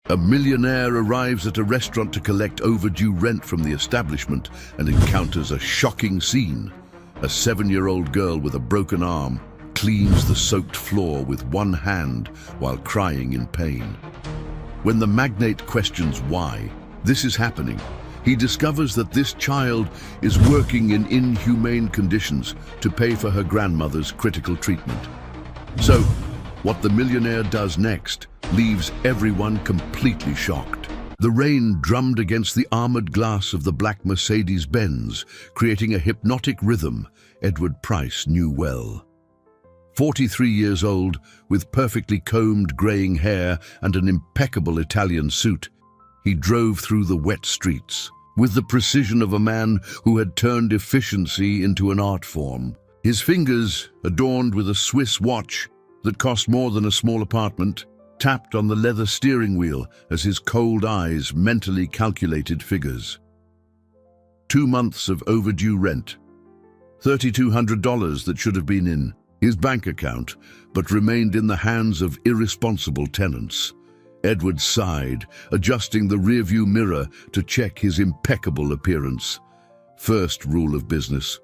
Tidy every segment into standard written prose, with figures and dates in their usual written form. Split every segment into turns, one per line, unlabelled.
A millionaire arrives at a restaurant to collect overdue rent from the establishment and encounters a shocking scene. A 7-year-old girl with a broken arm cleans the soaked floor with one hand while crying in pain. When the magnate questions why this is happening, he discovers that this child is working in inhumane conditions to pay for her grandmother's critical treatment. So, what the millionaire does next leaves everyone completely shocked. The rain drummed against the armored glass of the black Mercedes-Benz, creating a hypnotic rhythm Edward Price knew well. 43 years old, with perfectly combed graying hair and an impeccable Italian suit, he drove through the wet streets with the precision of a man who had turned efficiency into an art form. His fingers, adorned with a Swiss watch that cost more than a small apartment, tapped on the leather steering wheel as his cold eyes mentally calculated figures. 2 months of overdue rent, $3,200 that should have been in his bank account, but remained in the hands of irresponsible tenants. Edward sighed, adjusting the rearview mirror to check his impeccable appearance. First rule of business: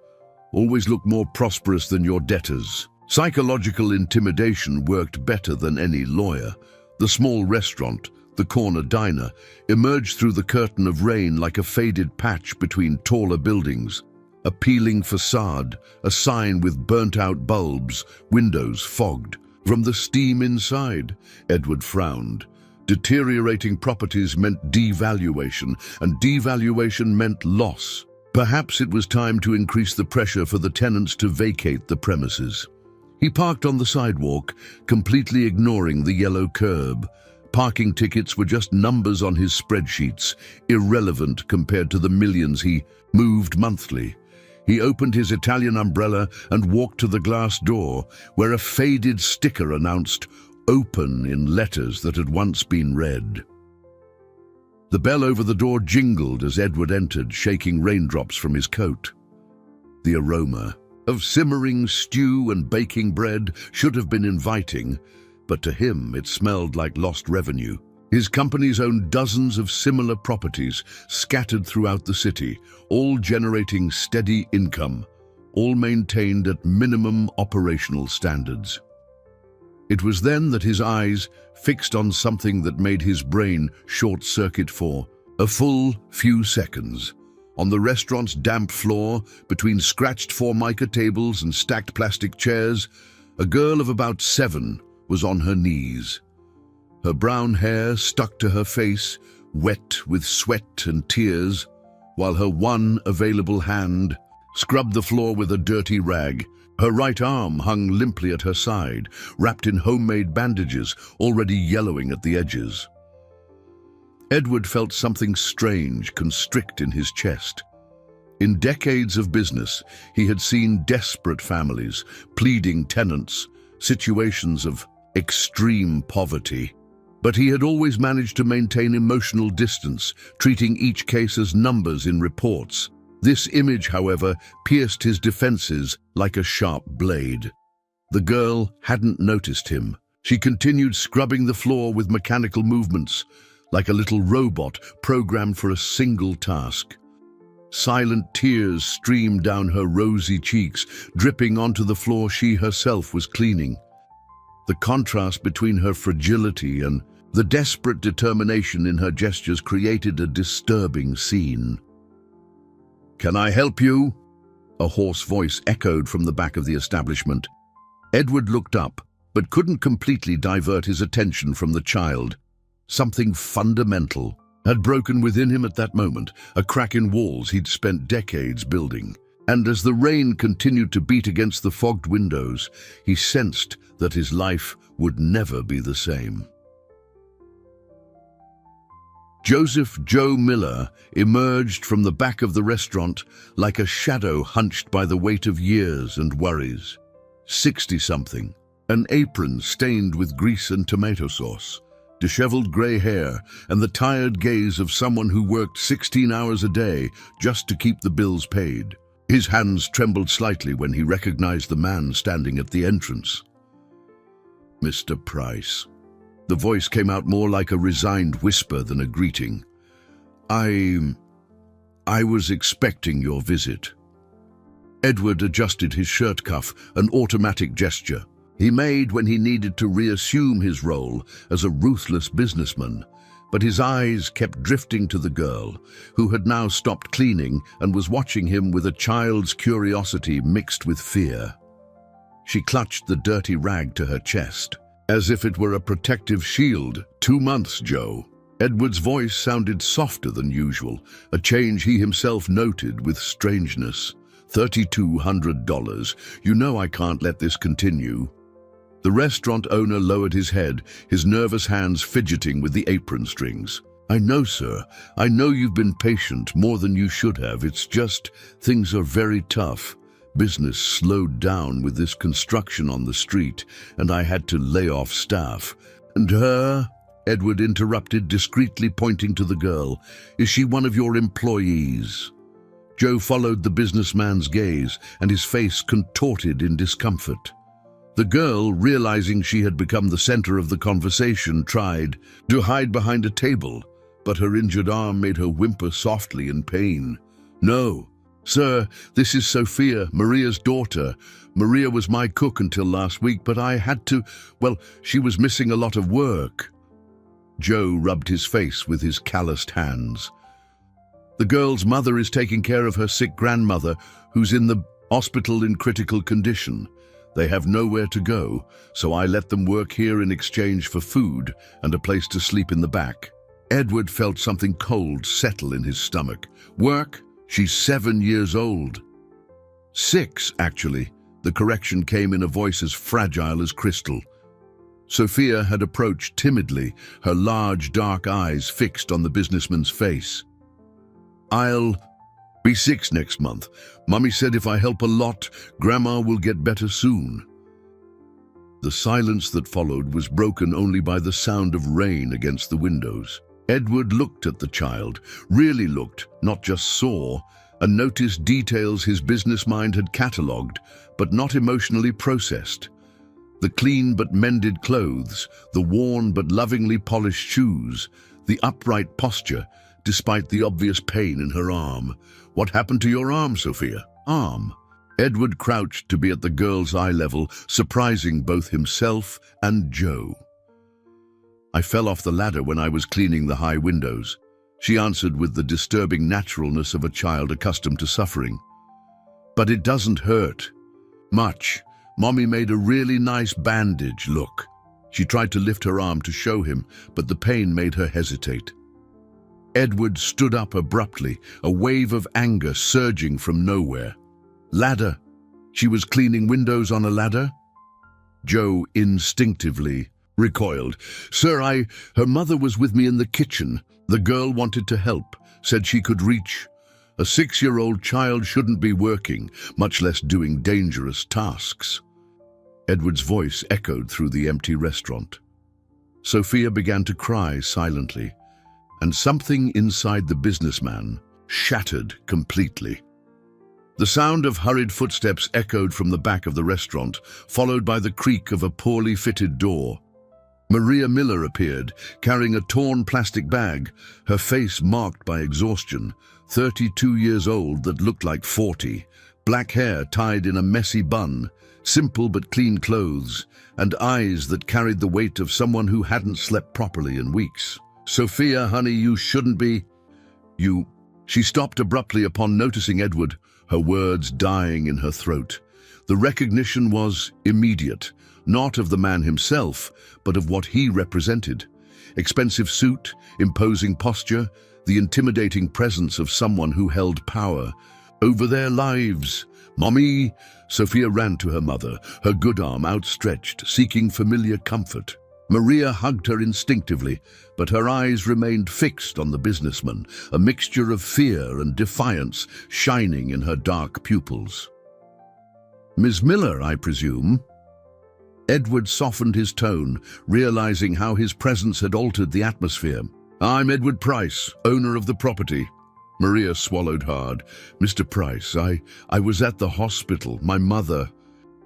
always look more prosperous than your debtors. Psychological intimidation worked better than any lawyer. The small restaurant, the corner diner, emerged through the curtain of rain like a faded patch between taller buildings. A peeling facade, a sign with burnt-out bulbs, windows fogged. From the steam inside, Edward frowned. Deteriorating properties meant devaluation, and devaluation meant loss. Perhaps it was time to increase the pressure for the tenants to vacate the premises. He parked on the sidewalk, completely ignoring the yellow curb. Parking tickets were just numbers on his spreadsheets, irrelevant compared to the millions he moved monthly. He opened his Italian umbrella and walked to the glass door, where a faded sticker announced "Open" in letters that had once been red. The bell over the door jingled as Edward entered, shaking raindrops from his coat. The aroma of simmering stew and baking bread should have been inviting, but to him it smelled like lost revenue. His companies owned dozens of similar properties scattered throughout the city, all generating steady income, all maintained at minimum operational standards. It was then that his eyes fixed on something that made his brain short-circuit for a full few seconds. On the restaurant's damp floor, between scratched Formica tables and stacked plastic chairs, a girl of about 7 was on her knees. Her brown hair stuck to her face, wet with sweat and tears, while her one available hand scrubbed the floor with a dirty rag. Her right arm hung limply at her side, wrapped in homemade bandages, already yellowing at the edges. Edward felt something strange constrict in his chest. In decades of business, he had seen desperate families, pleading tenants, situations of extreme poverty. But he had always managed to maintain emotional distance, treating each case as numbers in reports. This image, however, pierced his defenses like a sharp blade. The girl hadn't noticed him. She continued scrubbing the floor with mechanical movements, like a little robot programmed for a single task. Silent tears streamed down her rosy cheeks, dripping onto the floor she herself was cleaning. The contrast between her fragility and the desperate determination in her gestures created a disturbing scene. "Can I help you?" A hoarse voice echoed from the back of the establishment. Edward looked up, but couldn't completely divert his attention from the child. Something fundamental had broken within him at that moment, a crack in walls he'd spent decades building. And as the rain continued to beat against the fogged windows, he sensed that his life would never be the same. Joseph Joe Miller emerged from the back of the restaurant like a shadow hunched by the weight of years and worries. 60-something, an apron stained with grease and tomato sauce, disheveled gray hair, and the tired gaze of someone who worked 16 hours a day just to keep the bills paid. His hands trembled slightly when he recognized the man standing at the entrance. Mr. Price. The voice came out more like a resigned whisper than a greeting. I was expecting your visit." Edward adjusted his shirt cuff, an automatic gesture he made when he needed to reassume his role as a ruthless businessman, but his eyes kept drifting to the girl, who had now stopped cleaning and was watching him with a child's curiosity mixed with fear. She clutched the dirty rag to her chest, as if it were a protective shield. "2 months, Joe." Edward's voice sounded softer than usual, a change he himself noted with strangeness. $3,200. "You know I can't let this continue." The restaurant owner lowered his head, his nervous hands fidgeting with the apron strings. "I know, sir. I know you've been patient, more than you should have. It's just, things are very tough. Business slowed down with this construction on the street, and I had to lay off staff." "And her?" Edward interrupted, discreetly pointing to the girl. "Is she one of your employees?" Joe followed the businessman's gaze, and his face contorted in discomfort. The girl, realizing she had become the center of the conversation, tried to hide behind a table, but her injured arm made her whimper softly in pain. "No, sir, this is Sophia, Maria's daughter. Maria was my cook until last week, but I had to, she was missing a lot of work." Joe rubbed his face with his calloused hands. "The girl's mother is taking care of her sick grandmother, who's in the hospital in critical condition. They have nowhere to go, so I let them work here in exchange for food and a place to sleep in the back." Edward felt something cold settle in his stomach. "Work? She's 7 years old." 6, actually. The correction came in a voice as fragile as crystal. Sophia had approached timidly, her large dark eyes fixed on the businessman's face. "I'll be 6 next month. Mummy said if I help a lot, Grandma will get better soon." The silence that followed was broken only by the sound of rain against the windows. Edward looked at the child, really looked, not just saw, and noticed details his business mind had catalogued, but not emotionally processed. The clean but mended clothes, the worn but lovingly polished shoes, the upright posture, despite the obvious pain in her arm. "What happened to your arm, Sophia?" "Arm?" Edward crouched to be at the girl's eye level, surprising both himself and Joe. "I fell off the ladder when I was cleaning the high windows," she answered with the disturbing naturalness of a child accustomed to suffering. "But it doesn't hurt much. Mommy made a really nice bandage, look." She tried to lift her arm to show him, but the pain made her hesitate. Edward stood up abruptly, a wave of anger surging from nowhere. "Ladder? She was cleaning windows on a ladder?" Joe instinctively recoiled. "Sir, her mother was with me in the kitchen. The girl wanted to help, said she could reach. A 6-year-old child shouldn't be working, much less doing dangerous tasks." Edward's voice echoed through the empty restaurant. Sophia began to cry silently, and something inside the businessman shattered completely. The sound of hurried footsteps echoed from the back of the restaurant, followed by the creak of a poorly fitted door. Maria Miller appeared, carrying a torn plastic bag, her face marked by exhaustion. 32 years old that looked like 40, black hair tied in a messy bun, simple but clean clothes, and eyes that carried the weight of someone who hadn't slept properly in weeks. "Sophia, honey, you shouldn't be... You..." She stopped abruptly upon noticing Edward, her words dying in her throat. The recognition was immediate, not of the man himself, but of what he represented. Expensive suit, imposing posture, the intimidating presence of someone who held power over their lives. "Mommy!" Sophia ran to her mother, her good arm outstretched, seeking familiar comfort. Maria hugged her instinctively, but her eyes remained fixed on the businessman, a mixture of fear and defiance shining in her dark pupils. "Miss Miller, I presume?" Edward softened his tone, realizing how his presence had altered the atmosphere. "I'm Edward Price, owner of the property." Maria swallowed hard. "Mr. Price, I was at the hospital. My mother..."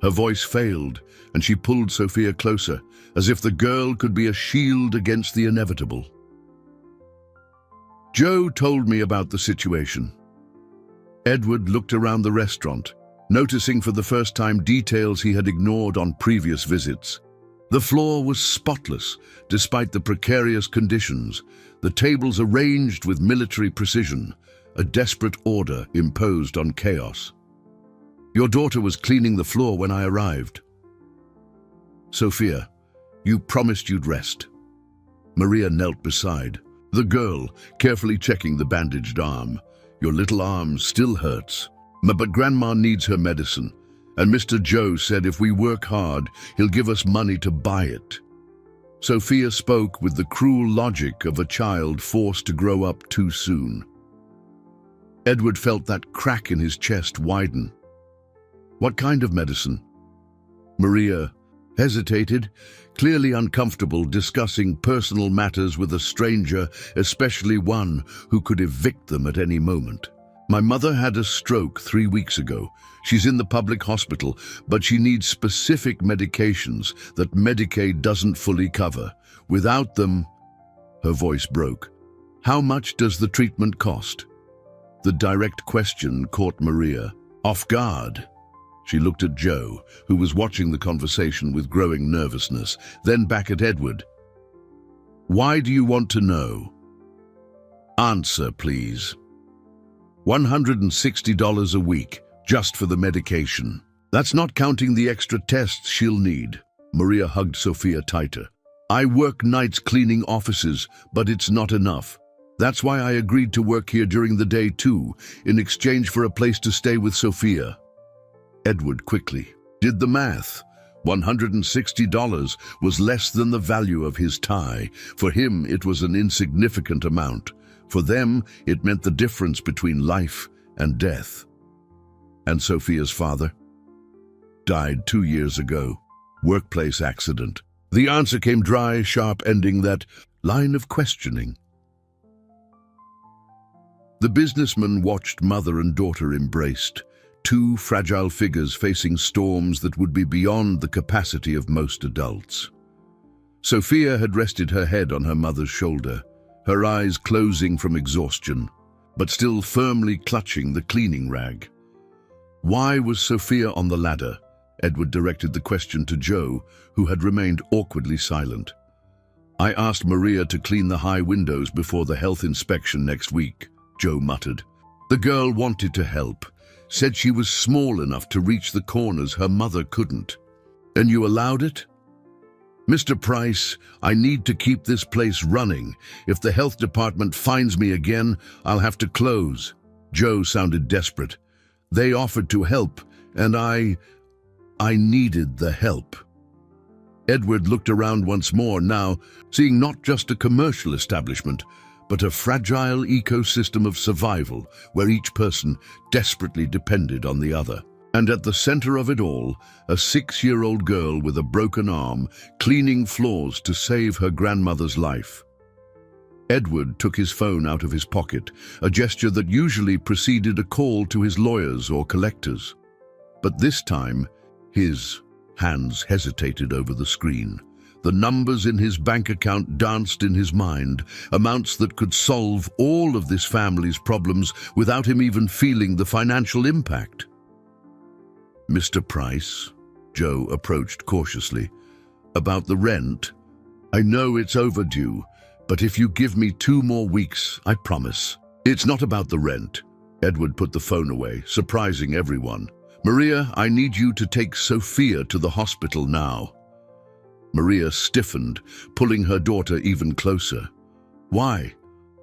Her voice failed, and she pulled Sophia closer, as if the girl could be a shield against the inevitable. Joe told me about the situation. Edward looked around the restaurant, noticing for the first time details he had ignored on previous visits. The floor was spotless, despite the precarious conditions, the tables arranged with military precision, a desperate order imposed on chaos. Your daughter was cleaning the floor when I arrived. Sophia, you promised you'd rest. Maria knelt beside the girl, carefully checking the bandaged arm. Your little arm still hurts, but Grandma needs her medicine, and Mr. Joe said if we work hard, he'll give us money to buy it. Sophia spoke with the cruel logic of a child forced to grow up too soon. Edward felt that crack in his chest widen. What kind of medicine? Maria hesitated, clearly uncomfortable discussing personal matters with a stranger, especially one who could evict them at any moment. My mother had a stroke 3 weeks ago. She's in the public hospital, but she needs specific medications that Medicaid doesn't fully cover. Without them, her voice broke. How much does the treatment cost? The direct question caught Maria off guard. She looked at Joe, who was watching the conversation with growing nervousness, then back at Edward. Why do you want to know? Answer, please. $160 a week, just for the medication. That's not counting the extra tests she'll need. Maria hugged Sophia tighter. I work nights cleaning offices, but it's not enough. That's why I agreed to work here during the day too, in exchange for a place to stay with Sophia. Edward quickly did the math. $160 was less than the value of his tie. For him, it was an insignificant amount. For them, it meant the difference between life and death. And Sophia's father? Died 2 years ago. Workplace accident. The answer came dry, sharp, ending that line of questioning. The businessman watched mother and daughter embraced, two fragile figures facing storms that would be beyond the capacity of most adults. Sophia had rested her head on her mother's shoulder, her eyes closing from exhaustion, but still firmly clutching the cleaning rag. Why was Sophia on the ladder? Edward directed the question to Joe, who had remained awkwardly silent. I asked Maria to clean the high windows before the health inspection next week, Joe muttered. The girl wanted to help, said she was small enough to reach the corners her mother couldn't. And you allowed it? Mr. Price, I need to keep this place running. If the health department finds me again, I'll have to close. Joe sounded desperate. They offered to help, and I needed the help. Edward looked around once more, now seeing not just a commercial establishment, but a fragile ecosystem of survival where each person desperately depended on the other. And at the center of it all, a 6-year-old girl with a broken arm cleaning floors to save her grandmother's life. Edward took his phone out of his pocket, a gesture that usually preceded a call to his lawyers or collectors. But this time, his hands hesitated over the screen. The numbers in his bank account danced in his mind, amounts that could solve all of this family's problems without him even feeling the financial impact. Mr. Price, Joe approached cautiously. About the rent? I know it's overdue, but if you give me 2 more weeks, I promise. It's not about the rent. Edward put the phone away, surprising everyone. Maria, I need you to take Sophia to the hospital now. Maria stiffened, pulling her daughter even closer. Why?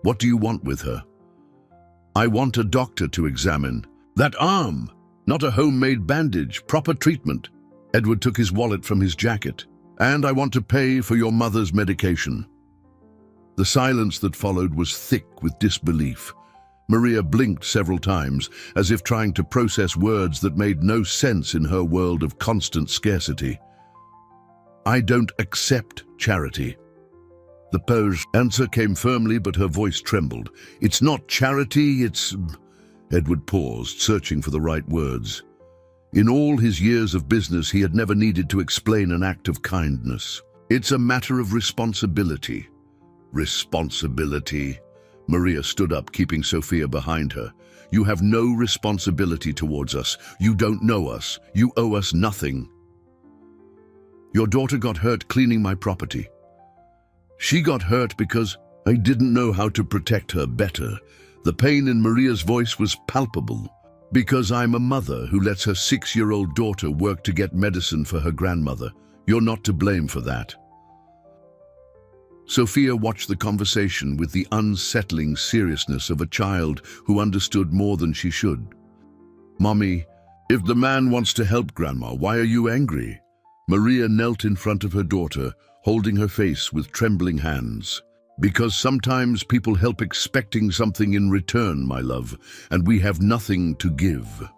What do you want with her? I want a doctor to examine. That arm! Not a homemade bandage, proper treatment. Edward took his wallet from his jacket. And I want to pay for your mother's medication. The silence that followed was thick with disbelief. Maria blinked several times, as if trying to process words that made no sense in her world of constant scarcity. I don't accept charity. The posed answer came firmly, but her voice trembled. It's not charity, it's... Edward paused, searching for the right words. In all his years of business, he had never needed to explain an act of kindness. It's a matter of responsibility. Responsibility. Maria stood up, keeping Sophia behind her. You have no responsibility towards us. You don't know us. You owe us nothing. Your daughter got hurt cleaning my property. She got hurt because I didn't know how to protect her better. The pain in Maria's voice was palpable. Because I'm a mother who lets her 6-year-old daughter work to get medicine for her grandmother. You're not to blame for that. Sophia watched the conversation with the unsettling seriousness of a child who understood more than she should. Mommy, if the man wants to help Grandma, why are you angry? Maria knelt in front of her daughter, holding her face with trembling hands. Because sometimes people help expecting something in return, my love, and we have nothing to give.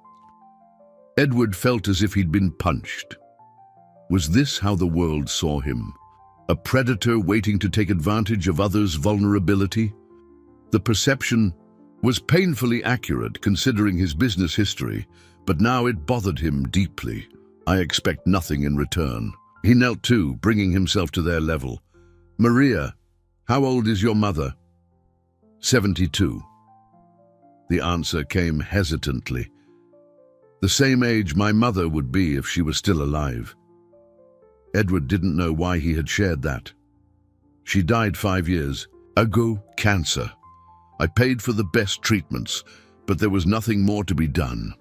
Edward felt as if he'd been punched. Was this how the world saw him? A predator waiting to take advantage of others' vulnerability? The perception was painfully accurate considering his business history, but now it bothered him deeply. I expect nothing in return. He knelt too, bringing himself to their level. Maria, how old is your mother? 72. The answer came hesitantly. The same age my mother would be if she were still alive. Edward didn't know why he had shared that. She died 5 years ago, cancer. I paid for the best treatments, but there was nothing more to be done.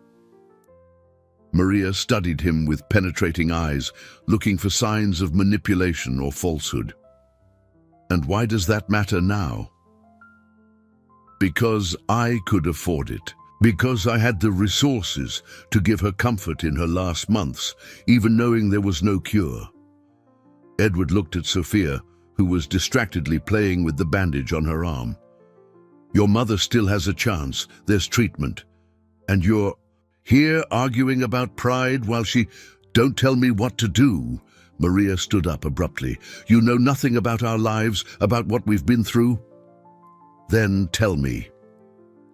Maria studied him with penetrating eyes, looking for signs of manipulation or falsehood. And why does that matter now? Because I could afford it. Because I had the resources to give her comfort in her last months, even knowing there was no cure. Edward looked at Sophia, who was distractedly playing with the bandage on her arm. Your mother still has a chance. There's treatment. And you're here arguing about pride while she... Don't tell me what to do. Maria stood up abruptly. You know nothing about our lives, about what we've been through? Then tell me.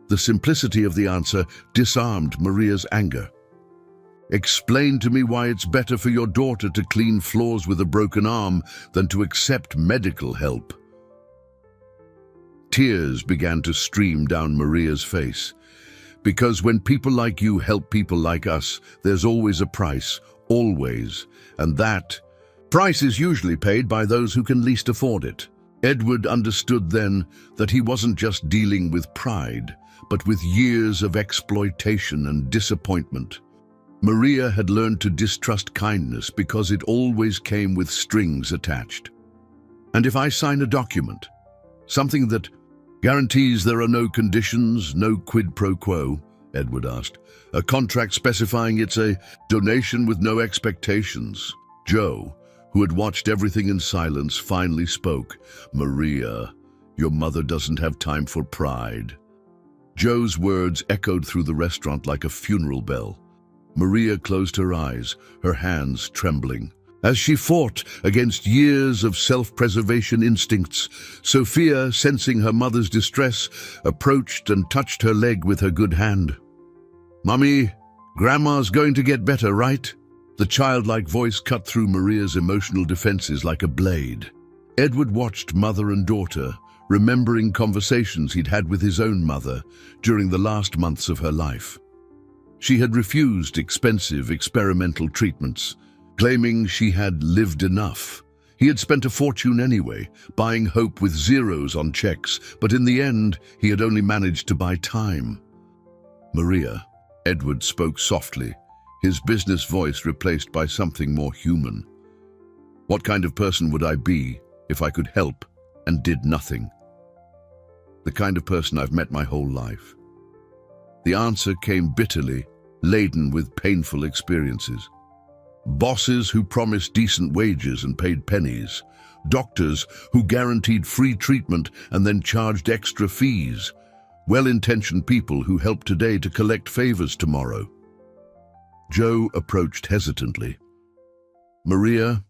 The simplicity of the answer disarmed Maria's anger. Explain to me why it's better for your daughter to clean floors with a broken arm than to accept medical help. Tears began to stream down Maria's face. Because when people like you help people like us, there's always a price, always, and that price is usually paid by those who can least afford it. Edward understood then that he wasn't just dealing with pride, but with years of exploitation and disappointment. Maria had learned to distrust kindness because it always came with strings attached. And if I sign a document, something that guarantees there are no conditions, no quid pro quo, Edward asked, a contract specifying it's a donation with no expectations. Joe, who had watched everything in silence, finally spoke. Maria, your mother doesn't have time for pride. Joe's words echoed through the restaurant like a funeral bell. Maria closed her eyes, her hands trembling. As she fought against years of self-preservation instincts, Sophia, sensing her mother's distress, approached and touched her leg with her good hand. Mummy, Grandma's going to get better, right? The childlike voice cut through Maria's emotional defenses like a blade. Edward watched mother and daughter, remembering conversations he'd had with his own mother during the last months of her life. She had refused expensive experimental treatments, claiming she had lived enough. He had spent a fortune anyway, buying hope with zeros on checks, but in the end, he had only managed to buy time. Maria, Edward spoke softly, his business voice replaced by something more human. What kind of person would I be if I could help and did nothing? The kind of person I've met my whole life. The answer came bitterly, laden with painful experiences. Bosses who promised decent wages and paid pennies. Doctors who guaranteed free treatment and then charged extra fees. Well-intentioned people who help today to collect favors tomorrow. Joe approached hesitantly. Maria,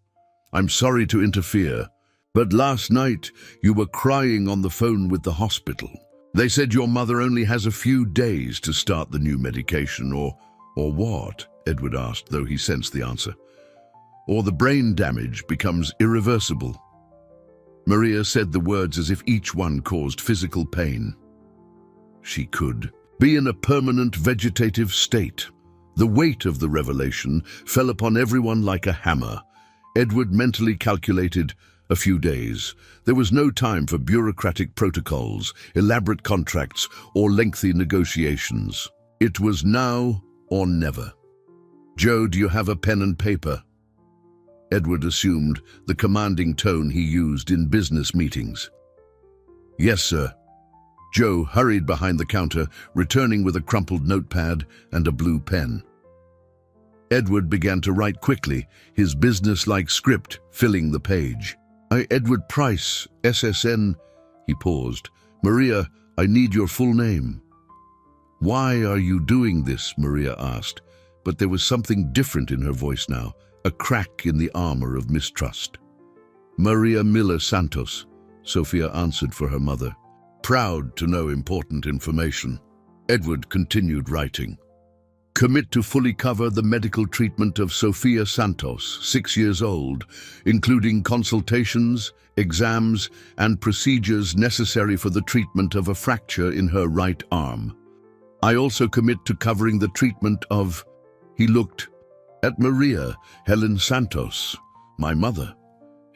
I'm sorry to interfere, but last night you were crying on the phone with the hospital. They said your mother only has a few days to start the new medication, or what? Edward asked, though he sensed the answer. Or the brain damage becomes irreversible. Maria said the words as if each one caused physical pain. She could be in a permanent vegetative state. The weight of the revelation fell upon everyone like a hammer. Edward mentally calculated a few days. There was no time for bureaucratic protocols, elaborate contracts, or lengthy negotiations. It was now or never. "Joe, do you have a pen and paper?" Edward assumed the commanding tone he used in business meetings. "Yes, sir." Joe hurried behind the counter, returning with a crumpled notepad and a blue pen. Edward began to write quickly, his business-like script filling the page. "I, Edward Price, SSN," he paused. "Maria, I need your full name." "Why are you doing this?" Maria asked, but there was something different in her voice now, a crack in the armor of mistrust. "Maria Miller Santos," Sophia answered for her mother, proud to know important information. Edward continued writing. "Commit to fully cover the medical treatment of Sophia Santos, 6 years old, including consultations, exams, and procedures necessary for the treatment of a fracture in her right arm. I also commit to covering the treatment of..." He looked at Maria, "Helen Santos, my mother.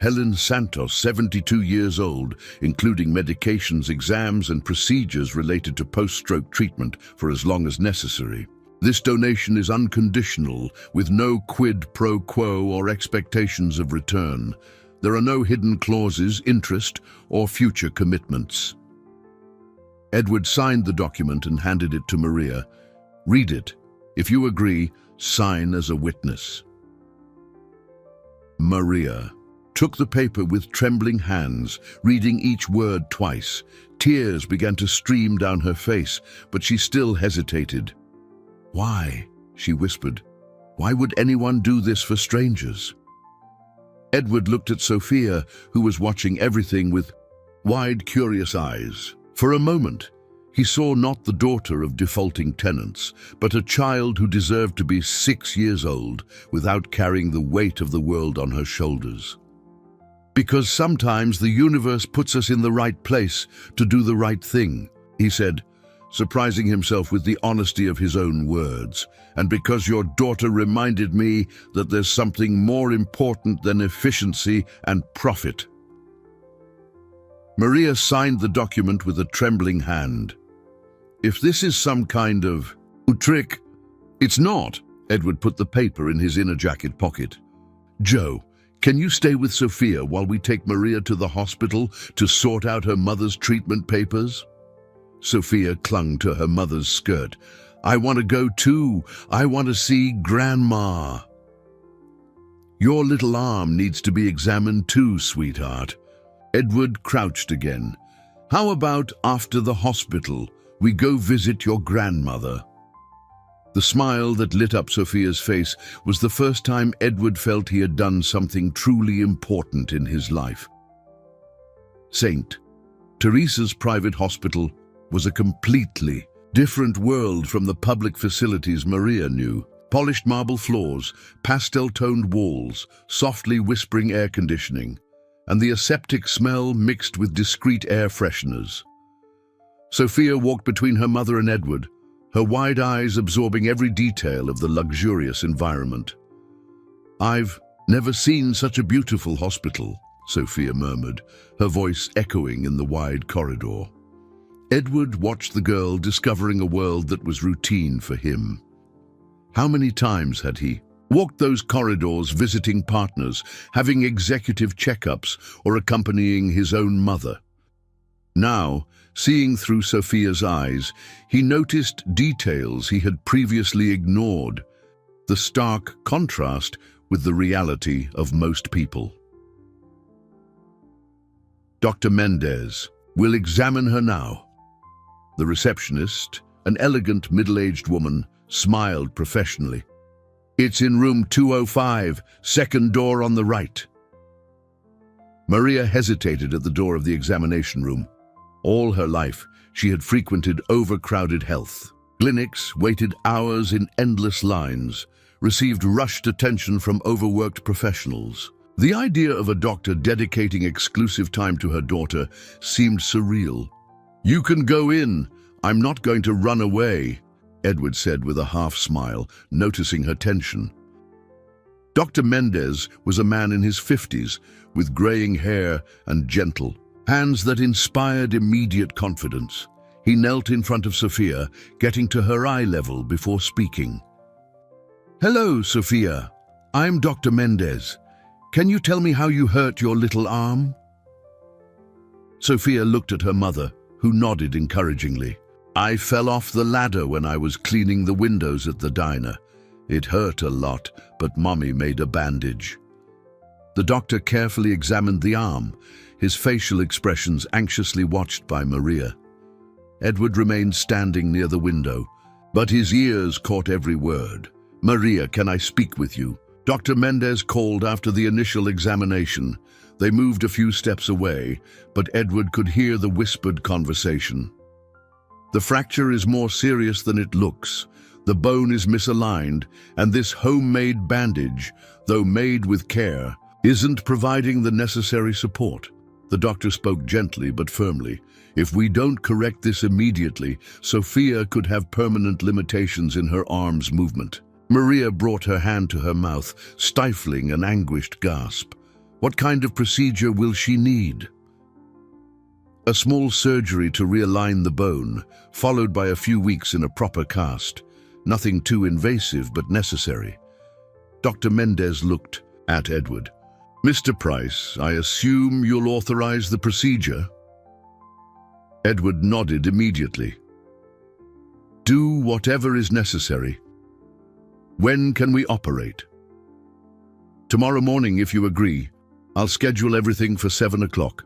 Helen Santos, 72 years old, including medications, exams, and procedures related to post-stroke treatment for as long as necessary. This donation is unconditional, with no quid pro quo or expectations of return. There are no hidden clauses, interest, or future commitments." Edward signed the document and handed it to Maria. "Read it. If you agree, sign as a witness." Maria took the paper with trembling hands, reading each word twice. Tears began to stream down her face, but she still hesitated. "Why?" she whispered. "Why would anyone do this for strangers?" Edward looked at Sophia, who was watching everything with wide, curious eyes. For a moment, he saw not the daughter of defaulting tenants, but a child who deserved to be 6 years old without carrying the weight of the world on her shoulders. "Because sometimes the universe puts us in the right place to do the right thing," he said, surprising himself with the honesty of his own words. "And because your daughter reminded me that there's something more important than efficiency and profit." Maria signed the document with a trembling hand. "If this is some kind of trick..." "It's not." Edward put the paper in his inner jacket pocket. "Joe, can you stay with Sophia while we take Maria to the hospital to sort out her mother's treatment papers?" Sophia clung to her mother's skirt. "I want to go too. I want to see Grandma." "Your little arm needs to be examined too, sweetheart." Edward crouched again. "How about after the hospital, we go visit your grandmother?" The smile that lit up Sophia's face was the first time Edward felt he had done something truly important in his life. St. Teresa's private hospital was a completely different world from the public facilities Maria knew. Polished marble floors, pastel-toned walls, softly whispering air conditioning, and the aseptic smell mixed with discreet air fresheners. Sophia walked between her mother and Edward, her wide eyes absorbing every detail of the luxurious environment. "I've never seen such a beautiful hospital," Sophia murmured, her voice echoing in the wide corridor. Edward watched the girl discovering a world that was routine for him. How many times had he walked those corridors visiting partners, having executive checkups, or accompanying his own mother? Now, seeing through Sophia's eyes, he noticed details he had previously ignored, the stark contrast with the reality of most people. "Dr. Mendez will examine her now." The receptionist, an elegant middle-aged woman, smiled professionally. "It's in room 205, second door on the right." Maria hesitated at the door of the examination room. All her life, she had frequented overcrowded health clinics, waited hours in endless lines, received rushed attention from overworked professionals. The idea of a doctor dedicating exclusive time to her daughter seemed surreal. "You can go in. I'm not going to run away," Edward said with a half-smile, noticing her tension. Dr. Mendez was a man in his 50s, with graying hair and gentle hands that inspired immediate confidence. He knelt in front of Sophia, getting to her eye level before speaking. "Hello, Sophia. I'm Dr. Mendez. Can you tell me how you hurt your little arm?" Sophia looked at her mother, who nodded encouragingly. "I fell off the ladder when I was cleaning the windows at the diner. It hurt a lot, but Mommy made a bandage." The doctor carefully examined the arm, his facial expressions anxiously watched by Maria. Edward remained standing near the window, but his ears caught every word. "Maria, can I speak with you?" Dr. Mendez called after the initial examination. They moved a few steps away, but Edward could hear the whispered conversation. "The fracture is more serious than it looks. The bone is misaligned, and this homemade bandage, though made with care, isn't providing the necessary support." The doctor spoke gently but firmly. "If we don't correct this immediately, Sophia could have permanent limitations in her arm's movement." Maria brought her hand to her mouth, stifling an anguished gasp. "What kind of procedure will she need?" "A small surgery to realign the bone, followed by a few weeks in a proper cast. Nothing too invasive, but necessary." Dr. Mendez looked at Edward. "Mr. Price, I assume you'll authorize the procedure?" Edward nodded immediately. "Do whatever is necessary. When can we operate?" "Tomorrow morning, if you agree. I'll schedule everything for 7 o'clock.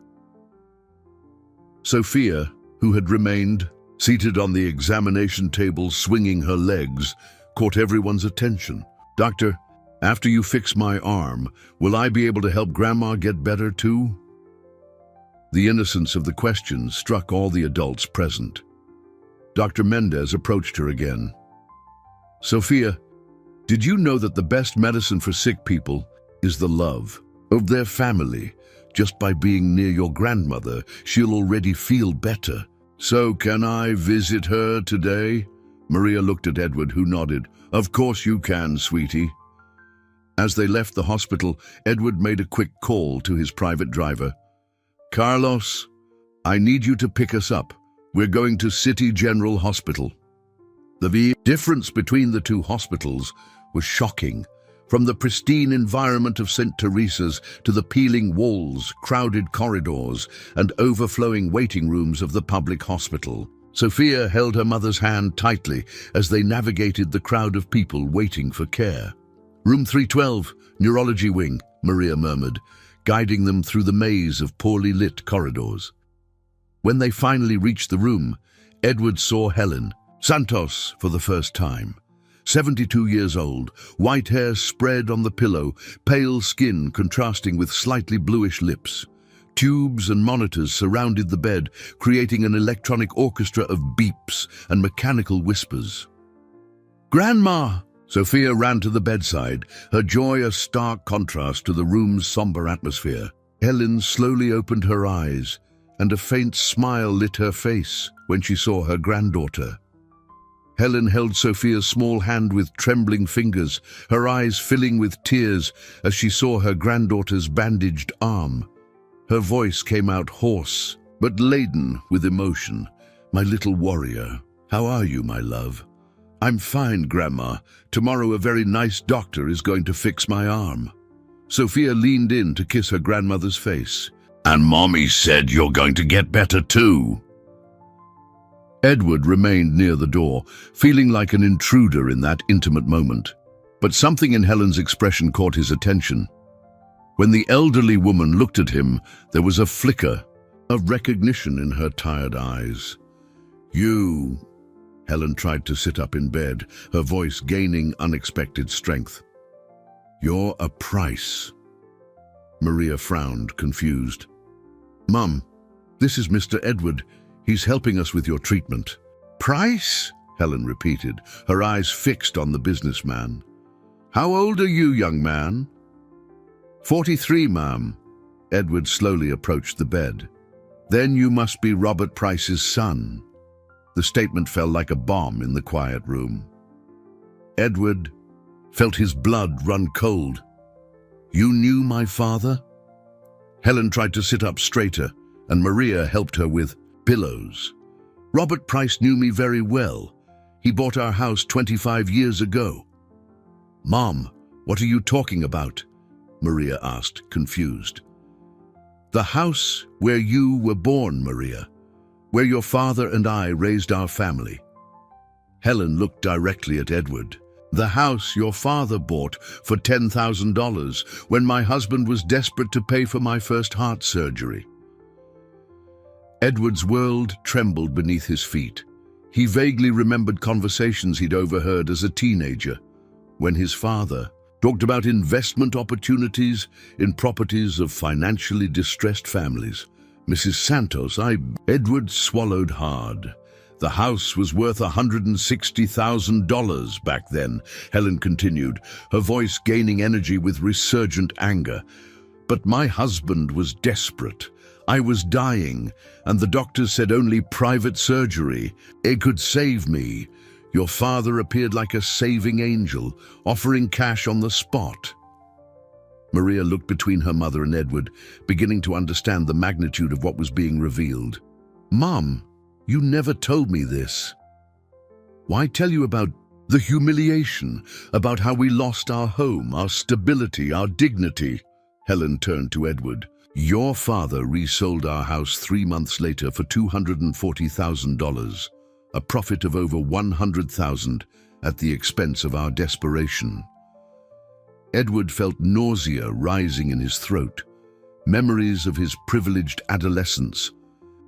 Sophia, who had remained seated on the examination table swinging her legs, caught everyone's attention. "Doctor, after you fix my arm, will I be able to help Grandma get better too?" The innocence of the question struck all the adults present. Dr. Mendez approached her again. "Sophia, did you know that the best medicine for sick people is the love of their family? Just by being near your grandmother, she'll already feel better. So can I visit her today?" Maria looked at Edward, who nodded. "Of course you can, sweetie." As they left the hospital, Edward made a quick call to his private driver. "Carlos, I need you to pick us up. We're going to City General Hospital." The difference between the two hospitals was shocking. From the pristine environment of St. Teresa's to the peeling walls, crowded corridors, and overflowing waiting rooms of the public hospital. Sophia held her mother's hand tightly as they navigated the crowd of people waiting for care. "Room 312, neurology wing," Maria murmured, guiding them through the maze of poorly lit corridors. When they finally reached the room, Edward saw Helen Santos for the first time. 72 years old, white hair spread on the pillow, pale skin contrasting with slightly bluish lips. Tubes and monitors surrounded the bed, creating an electronic orchestra of beeps and mechanical whispers. "Grandma!" Sophia ran to the bedside, her joy a stark contrast to the room's somber atmosphere. Helen slowly opened her eyes, and a faint smile lit her face when she saw her granddaughter. Helen held Sophia's small hand with trembling fingers, her eyes filling with tears as she saw her granddaughter's bandaged arm. Her voice came out hoarse, but laden with emotion. "My little warrior, how are you, my love?" "I'm fine, Grandma. Tomorrow a very nice doctor is going to fix my arm." Sophia leaned in to kiss her grandmother's face. "And Mommy said you're going to get better too." Edward remained near the door, feeling like an intruder in that intimate moment. But something in Helen's expression caught his attention. When the elderly woman looked at him, there was a flicker of recognition in her tired eyes. "You..." Helen tried to sit up in bed, her voice gaining unexpected strength. "You're a Price." Maria frowned, confused. "Mum, this is Mr. Edward. He's helping us with your treatment." "Price?" Helen repeated, her eyes fixed on the businessman. How old are you, young man? 43, ma'am. Edward slowly approached the bed. Then you must be Robert Price's son. The statement fell like a bomb in the quiet room. Edward felt his blood run cold. You knew my father? Helen tried to sit up straighter, and Maria helped her with pillows. Robert Price knew me very well. He bought our house 25 years ago. Mom, what are you talking about? Maria asked, confused. The house where you were born, Maria, where your father and I raised our family. Helen looked directly at Edward. The house your father bought for $10,000 when my husband was desperate to pay for my first heart surgery. Edward's world trembled beneath his feet. He vaguely remembered conversations he'd overheard as a teenager, when his father talked about investment opportunities in properties of financially distressed families. Mrs. Santos, Edward swallowed hard. The house was worth $160,000 back then, Helen continued, her voice gaining energy with resurgent anger. But my husband was desperate. I was dying, and the doctors said only private surgery. It could save me. Your father appeared like a saving angel, offering cash on the spot. Maria looked between her mother and Edward, beginning to understand the magnitude of what was being revealed. Mom, you never told me this. Why tell you about the humiliation, about how we lost our home, our stability, our dignity? Helen turned to Edward. Your father resold our house 3 months later for $240,000, a profit of over $100,000 at the expense of our desperation. Edward felt nausea rising in his throat, memories of his privileged adolescence,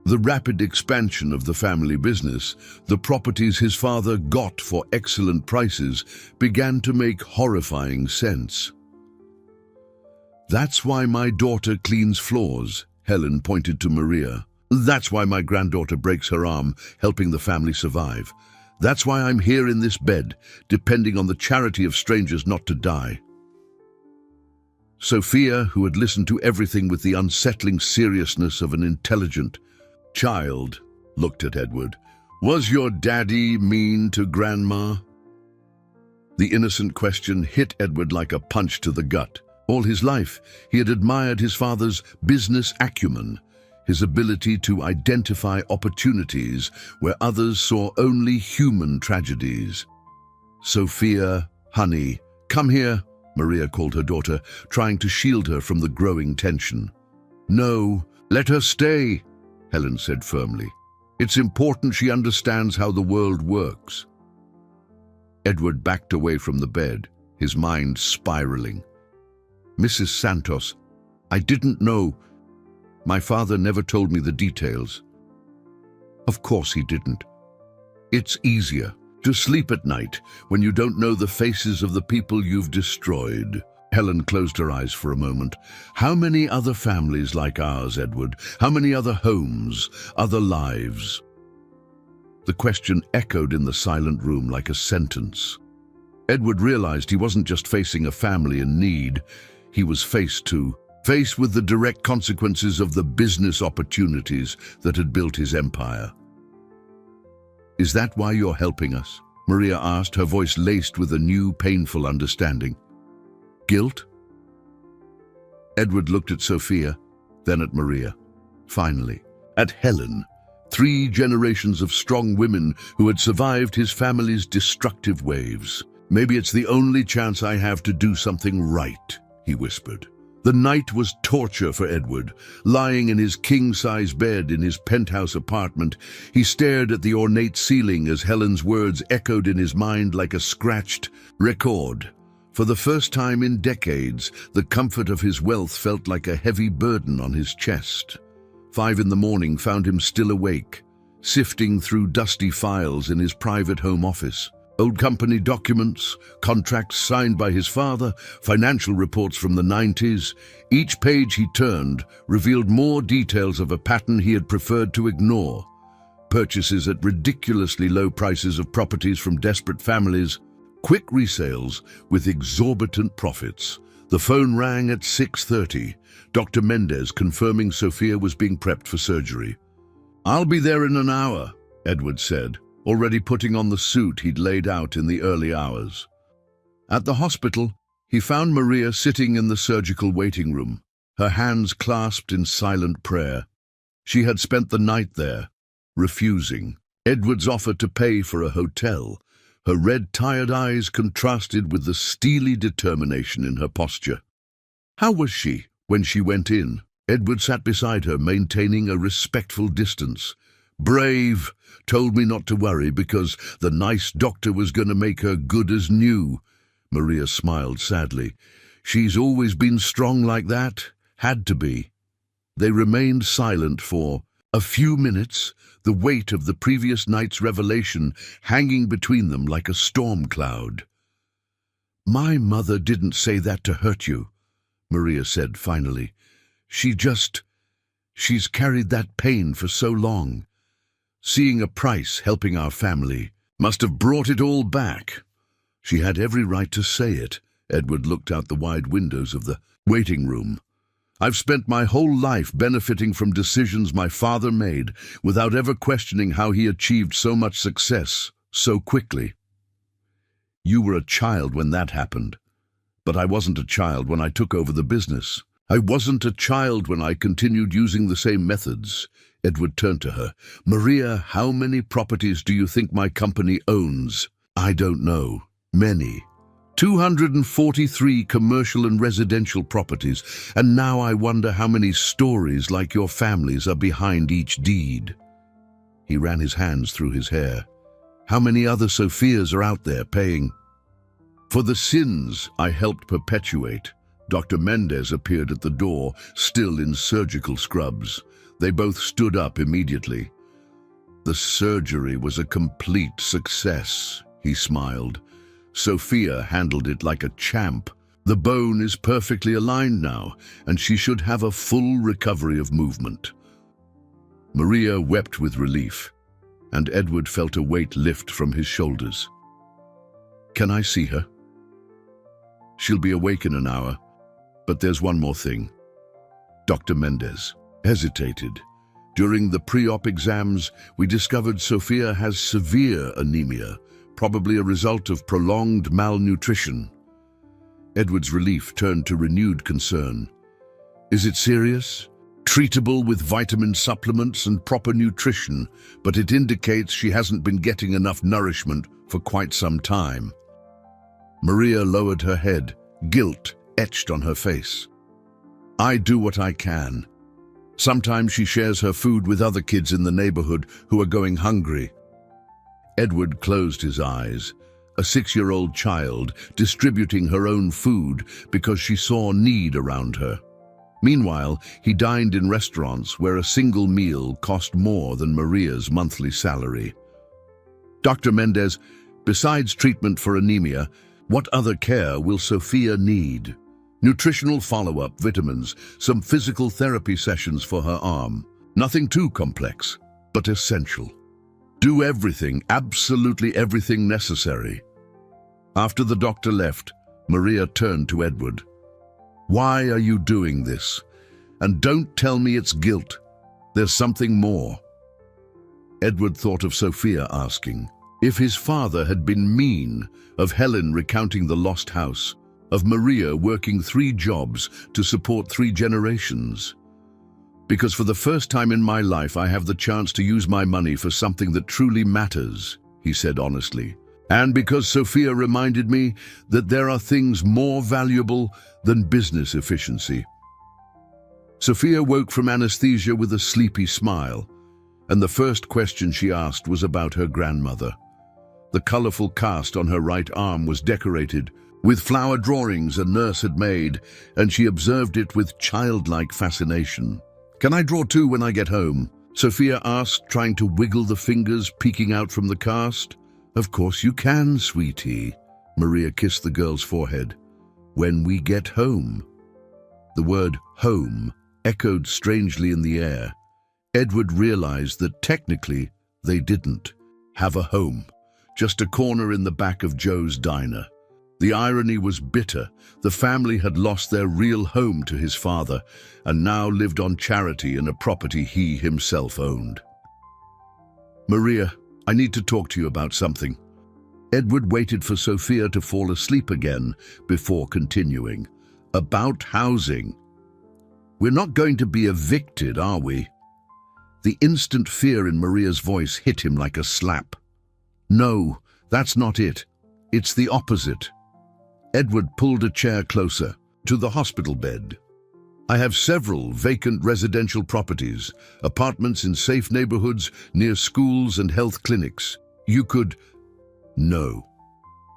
the rapid expansion of the family business, the properties his father got for excellent prices began to make horrifying sense. That's why my daughter cleans floors, Helen pointed to Maria. That's why my granddaughter breaks her arm, helping the family survive. That's why I'm here in this bed, depending on the charity of strangers not to die. Sophia, who had listened to everything with the unsettling seriousness of an intelligent child, looked at Edward. Was your daddy mean to Grandma? The innocent question hit Edward like a punch to the gut. All his life, he had admired his father's business acumen, his ability to identify opportunities where others saw only human tragedies. Sophia, honey, come here, Maria called her daughter, trying to shield her from the growing tension. No, let her stay, Helen said firmly. It's important she understands how the world works. Edward backed away from the bed, his mind spiraling. Mrs. Santos, I didn't know. My father never told me the details. Of course he didn't. It's easier to sleep at night when you don't know the faces of the people you've destroyed. Helen closed her eyes for a moment. How many other families like ours, Edward? How many other homes, other lives? The question echoed in the silent room like a sentence. Edward realized he wasn't just facing a family in need. He was faced with the direct consequences of the business opportunities that had built his empire. Is that why you're helping us? Maria asked, her voice laced with a new, painful understanding. Guilt? Edward looked at Sophia, then at Maria. Finally, at Helen, 3 generations of strong women who had survived his family's destructive waves. Maybe it's the only chance I have to do something right, he whispered. The night was torture for Edward. Lying in his king-size bed in his penthouse apartment, he stared at the ornate ceiling as Helen's words echoed in his mind like a scratched record. For the first time in decades, the comfort of his wealth felt like a heavy burden on his chest. 5 in the morning found him still awake, sifting through dusty files in his private home office. Old company documents, contracts signed by his father, financial reports from the 90s. Each page he turned revealed more details of a pattern he had preferred to ignore. Purchases at ridiculously low prices of properties from desperate families, Quick resales with exorbitant profits. The phone rang at 6:30. Dr. Mendez confirming Sophia was being prepped for surgery. "I'll be there in an hour," Edward said, already putting on the suit he'd laid out in the early hours. At the hospital, he found Maria sitting in the surgical waiting room, her hands clasped in silent prayer. She had spent the night there, refusing Edward's offer to pay for a hotel. Her red, tired eyes contrasted with the steely determination in her posture. How was she when she went in? Edward sat beside her, maintaining a respectful distance. "Brave, told me not to worry because the nice doctor was going to make her good as new." Maria smiled sadly. "She's always been strong like that. Had to be." They remained silent for a few minutes, the weight of the previous night's revelation hanging between them like a storm cloud. "My mother didn't say that to hurt you," Maria said finally. She's carried that pain for so long. Seeing a price helping our family must have brought it all back." She had every right to say it. Edward looked out the wide windows of the waiting room. "I've spent my whole life benefiting from decisions my father made without ever questioning how he achieved so much success so quickly. You were a child when that happened, but I wasn't a child when I took over the business. I wasn't a child when I continued using the same methods." Edward turned to her. "Maria, how many properties do you think my company owns?" "I don't know. Many. 243 commercial and residential properties, and now I wonder how many stories like your family's are behind each deed." He ran his hands through his hair. "How many other Sophias are out there paying for the sins I helped perpetuate?" Dr. Mendez appeared at the door, still in surgical scrubs. They both stood up immediately. "The surgery was a complete success," he smiled. "Sophia handled it like a champ. The bone is perfectly aligned now, and she should have a full recovery of movement." Maria wept with relief, and Edward felt a weight lift from his shoulders. "Can I see her?" "She'll be awake in an hour, but there's one more thing." Dr. Mendez hesitated. "During the pre-op exams, we discovered Sophia has severe anemia, probably a result of prolonged malnutrition." Edward's relief turned to renewed concern. "Is it serious?" "Treatable with vitamin supplements and proper nutrition, but it indicates she hasn't been getting enough nourishment for quite some time." Maria lowered her head, guilt etched on her face. "I do what I can. Sometimes she shares her food with other kids in the neighborhood who are going hungry." Edward closed his eyes. A 6-year-old child distributing her own food because she saw need around her. Meanwhile, he dined in restaurants where a single meal cost more than Maria's monthly salary. "Dr. Mendez, besides treatment for anemia, what other care will Sophia need?" "Nutritional follow-up, vitamins, some physical therapy sessions for her arm. Nothing too complex, but essential. Do everything, absolutely everything necessary." After the doctor left, Maria turned to Edward. "Why are you doing this? And don't tell me it's guilt. There's something more." Edward thought of Sophia asking if his father had been mean, of Helen recounting the lost house, of Maria working 3 jobs to support 3 generations. "Because for the first time in my life I have the chance to use my money for something that truly matters," he said honestly. "And because Sophia reminded me that there are things more valuable than business efficiency." Sophia woke from anesthesia with a sleepy smile, and the first question she asked was about her grandmother. The colorful cast on her right arm was decorated with flower drawings a nurse had made, and she observed it with childlike fascination. "Can I draw too when I get home?" Sophia asked, trying to wiggle the fingers peeking out from the cast. "Of course you can, sweetie." Maria kissed the girl's forehead. "When we get home." The word home echoed strangely in the air. Edward realized that technically they didn't have a home. just a corner in the back of Joe's diner. The irony was bitter. The family had lost their real home to his father and now lived on charity in a property he himself owned. "Maria, I need to talk to you about something." Edward waited for Sophia to fall asleep again before continuing. "About housing. We're not going to be evicted, are we?" The instant fear in Maria's voice hit him like a slap. "No, that's not it. It's the opposite." Edward pulled a chair closer to the hospital bed. "I have several vacant residential properties, apartments in safe neighborhoods near schools and health clinics. You could—" "No."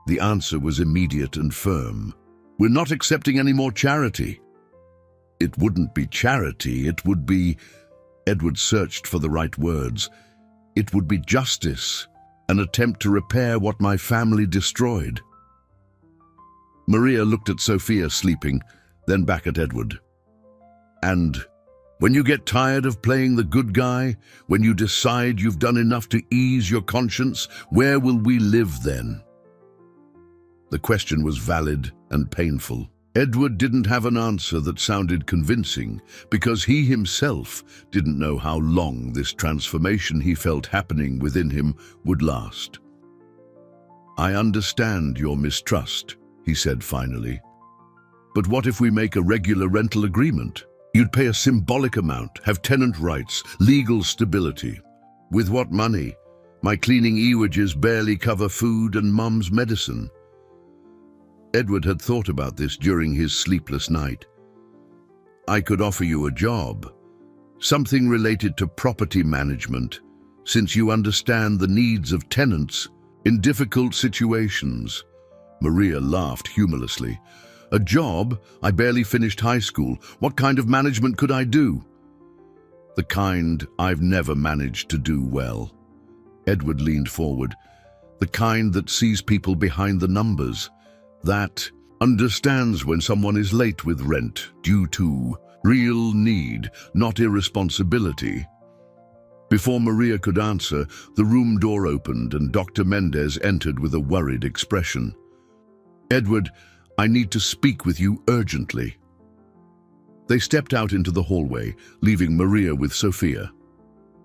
The answer was immediate and firm. "We're not accepting any more charity." "It wouldn't be charity, it would be—" Edward searched for the right words. "It would be justice, an attempt to repair what my family destroyed." Maria looked at Sophia sleeping, then back at Edward. "And when you get tired of playing the good guy, when you decide you've done enough to ease your conscience, where will we live then?" The question was valid and painful. Edward didn't have an answer that sounded convincing because he himself didn't know how long this transformation he felt happening within him would last. "I understand your mistrust," he said finally. "But what if we make a regular rental agreement? You'd pay a symbolic amount, have tenant rights, legal stability. With what money? My cleaning ewages barely cover food and Mum's medicine." Edward had thought about this during his sleepless night. "I could offer you a job, something related to property management, since you understand the needs of tenants in difficult situations." Maria laughed humorlessly. "A job? I barely finished high school. What kind of management could I do?" "The kind I've never managed to do well." Edward leaned forward. "The kind that sees people behind the numbers, that understands when someone is late with rent due to real need, not irresponsibility." Before Maria could answer, the room door opened and Dr. Mendez entered with a worried expression. "Edward, I need to speak with you urgently." They stepped out into the hallway, leaving Maria with Sophia.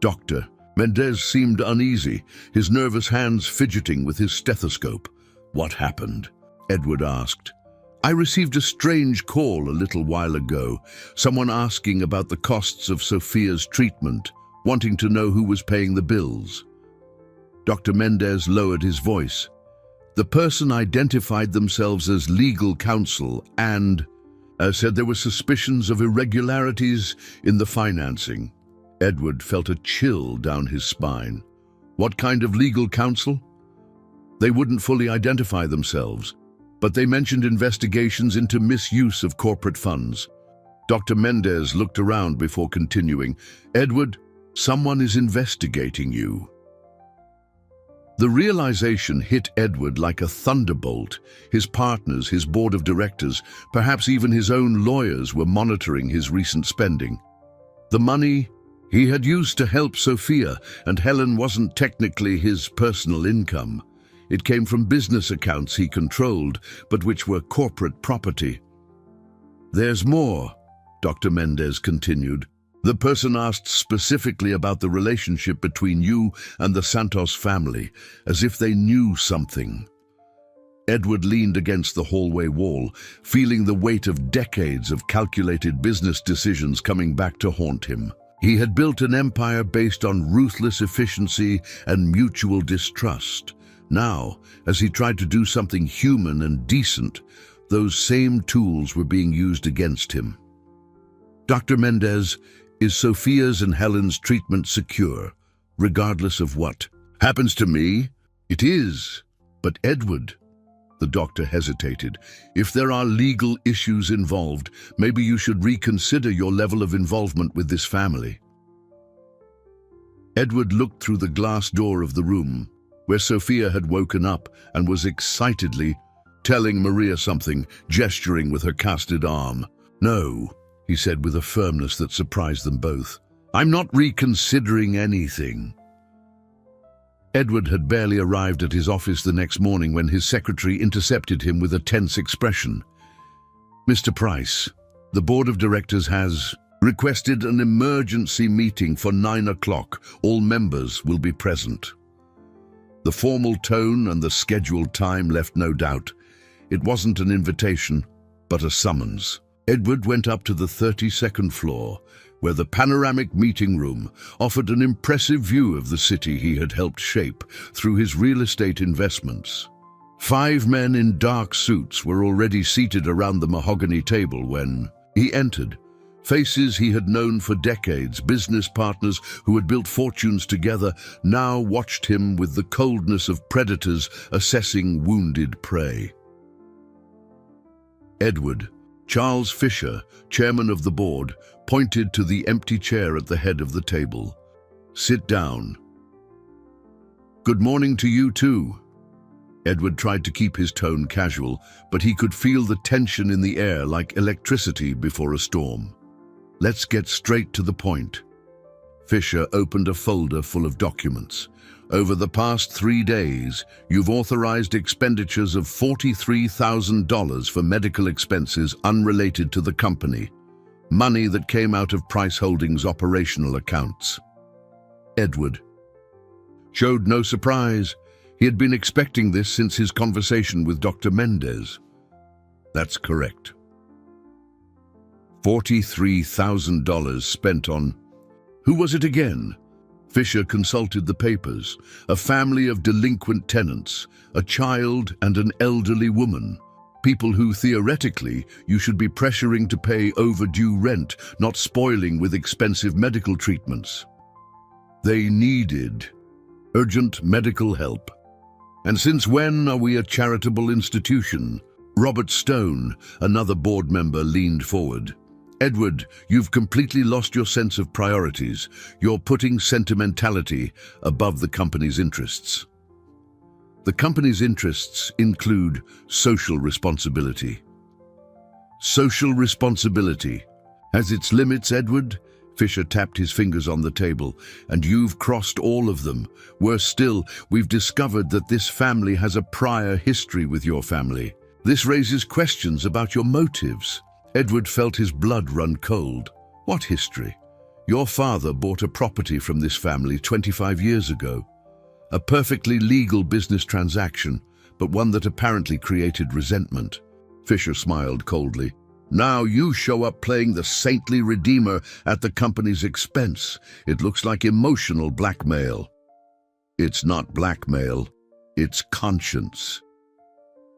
Dr. Mendez seemed uneasy, his nervous hands fidgeting with his stethoscope. "What happened?" Edward asked. "I received a strange call a little while ago, someone asking about the costs of Sophia's treatment, wanting to know who was paying the bills." Dr. Mendez lowered his voice. "The person identified themselves as legal counsel and said there were suspicions of irregularities in the financing." Edward felt a chill down his spine. "What kind of legal counsel?" "They wouldn't fully identify themselves, but they mentioned investigations into misuse of corporate funds." Dr. Mendez looked around before continuing. "Edward, someone is investigating you." The realization hit Edward like a thunderbolt. His partners, his board of directors, perhaps even his own lawyers were monitoring his recent spending. The money he had used to help Sophia and Helen wasn't technically his personal income. It came from business accounts he controlled, but which were corporate property. "There's more," Dr. Mendez continued. "The person asked specifically about the relationship between you and the Santos family, as if they knew something." Edward leaned against the hallway wall, feeling the weight of decades of calculated business decisions coming back to haunt him. He had built an empire based on ruthless efficiency and mutual distrust. Now, as he tried to do something human and decent, those same tools were being used against him. "Dr. Mendez, is Sophia's and Helen's treatment secure, regardless of what happens to me?" "It is. But Edward," the doctor hesitated, "if there are legal issues involved, maybe you should reconsider your level of involvement with this family." Edward looked through the glass door of the room, where Sophia had woken up and was excitedly telling Maria something, gesturing with her casted arm. "No," he said with a firmness that surprised them both. "I'm not reconsidering anything." Edward had barely arrived at his office the next morning when his secretary intercepted him with a tense expression. "Mr. Price, the board of directors has requested an emergency meeting for 9 o'clock. All members will be present." The formal tone and the scheduled time left no doubt. It wasn't an invitation, but a summons. Edward went up to the 32nd floor, where the panoramic meeting room offered an impressive view of the city he had helped shape through his real estate investments. 5 men in dark suits were already seated around the mahogany table when he entered. Faces he had known for decades, business partners who had built fortunes together, now watched him with the coldness of predators assessing wounded prey. Edward, Charles Fisher, chairman of the board, pointed to the empty chair at the head of the table. "Sit down." "Good morning to you too." Edward tried to keep his tone casual, but he could feel the tension in the air like electricity before a storm. "Let's get straight to the point." Fisher opened a folder full of documents. "Over the past 3 days, you've authorized expenditures of $43,000 for medical expenses unrelated to the company. Money that came out of Price Holdings' operational accounts." Edward showed no surprise. He had been expecting this since his conversation with Dr. Mendez. "That's correct." $43,000 spent on... Who was it again? Fisher consulted the papers. A family of delinquent tenants, a child and an elderly woman. People who, theoretically, you should be pressuring to pay overdue rent, not spoiling with expensive medical treatments. They needed urgent medical help. "And since when are we a charitable institution?" Robert Stone, another board member, leaned forward. "Edward, you've completely lost your sense of priorities. You're putting sentimentality above the company's interests." The company's interests include social responsibility. Social responsibility has its limits, Edward. Fisher tapped his fingers on the table. "And you've crossed all of them. Worse still, we've discovered that this family has a prior history with your family. This raises questions about your motives." Edward felt his blood run cold. "What history?" "Your father bought a property from this family 25 years ago. A perfectly legal business transaction, but one that apparently created resentment." Fisher smiled coldly. "Now you show up playing the saintly redeemer at the company's expense. It looks like emotional blackmail." "It's not blackmail. It's conscience."